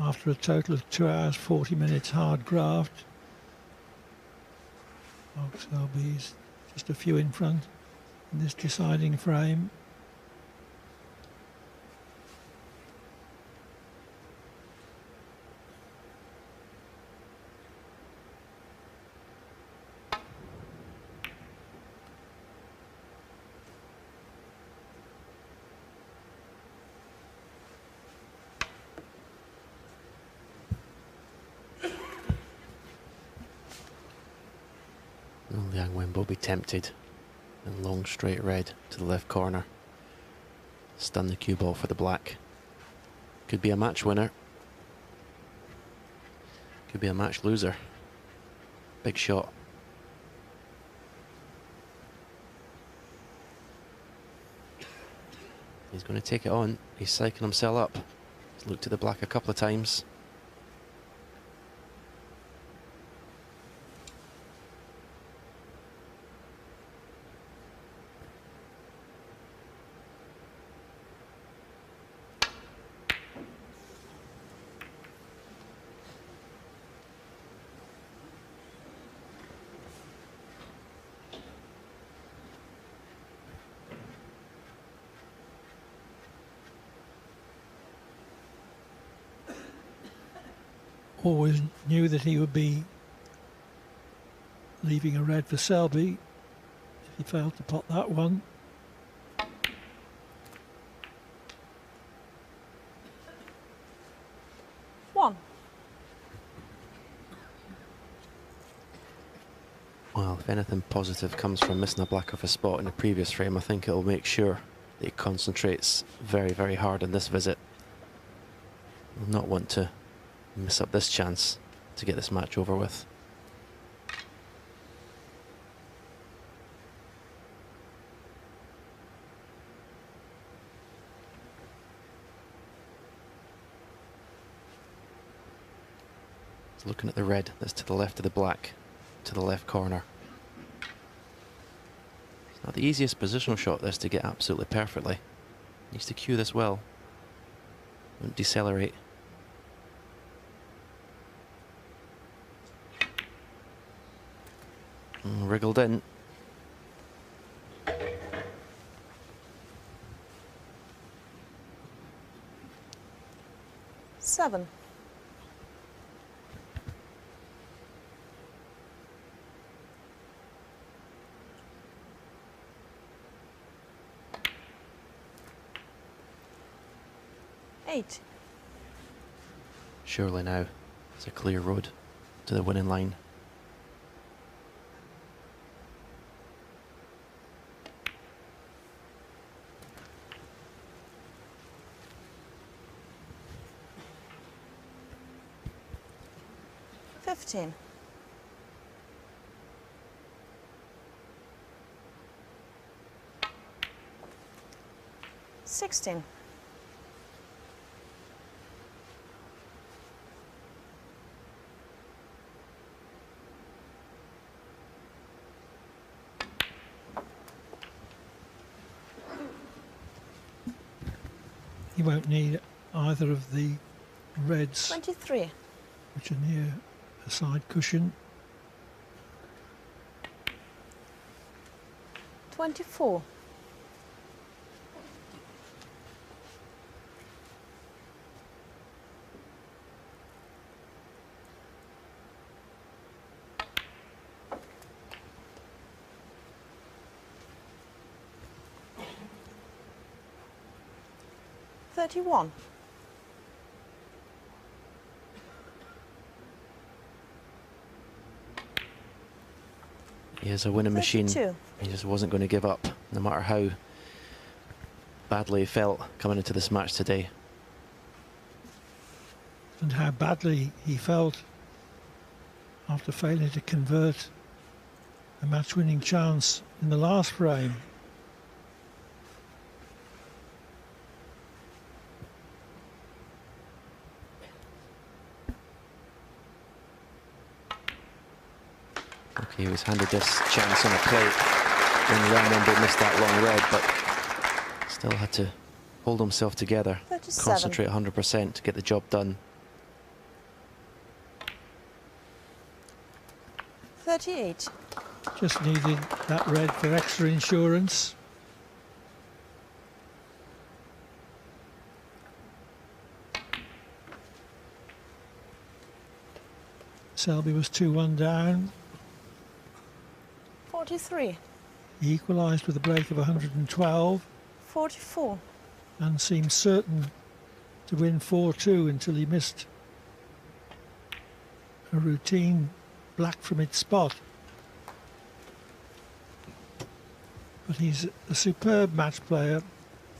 After a total of 2 hours 40 minutes hard graft, Selby's just a few in front in this deciding frame. Liang Wenbo be tempted, and long straight red to the left corner. Stun the cue ball for the black. Could be a match winner. Could be a match loser. Big shot. He's going to take it on. He's psyching himself up. He's looked at the black a couple of times. always knew that he would be leaving a red for Selby if he failed to pot that one. One. Well, if anything positive comes from missing a black off a spot in the previous frame, I think it'll make sure that he concentrates very, very hard on this visit. Will not want to miss up this chance to get this match over with. He's looking at the red that's to the left of the black, to the left corner. It's not the easiest positional shot this to get absolutely perfectly. Needs to cue this well. Don't decelerate. Wriggled in. Seven. Eight. Surely now it's a clear road to the winning line. 15. 16. 'He won't need either of the reds 23. which are near a side cushion. 24. 31. He is a winning machine. 32. He just wasn't going to give up, no matter how badly he felt coming into this match today. And how badly he felt after failing to convert a match-winning chance in the last frame. Okay, he was handed this chance on a plate when Liang Wenbo missed that long red, but still had to hold himself together, 37. concentrate 100% to get the job done. 38. Just needed that red for extra insurance. Selby was 2-1 down. 43. He equalised with a break of 112 44. and seemed certain to win 4-2 until he missed a routine black from its spot. But he's a superb match player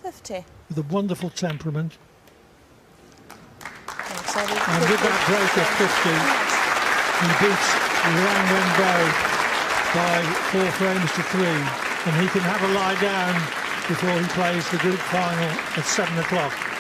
50. with a wonderful temperament, Thanks, Eddie. and with that break of 50 he beats Liang Wenbo by 4 frames to 3, and he can have a lie down before he plays the group final at 7 o'clock.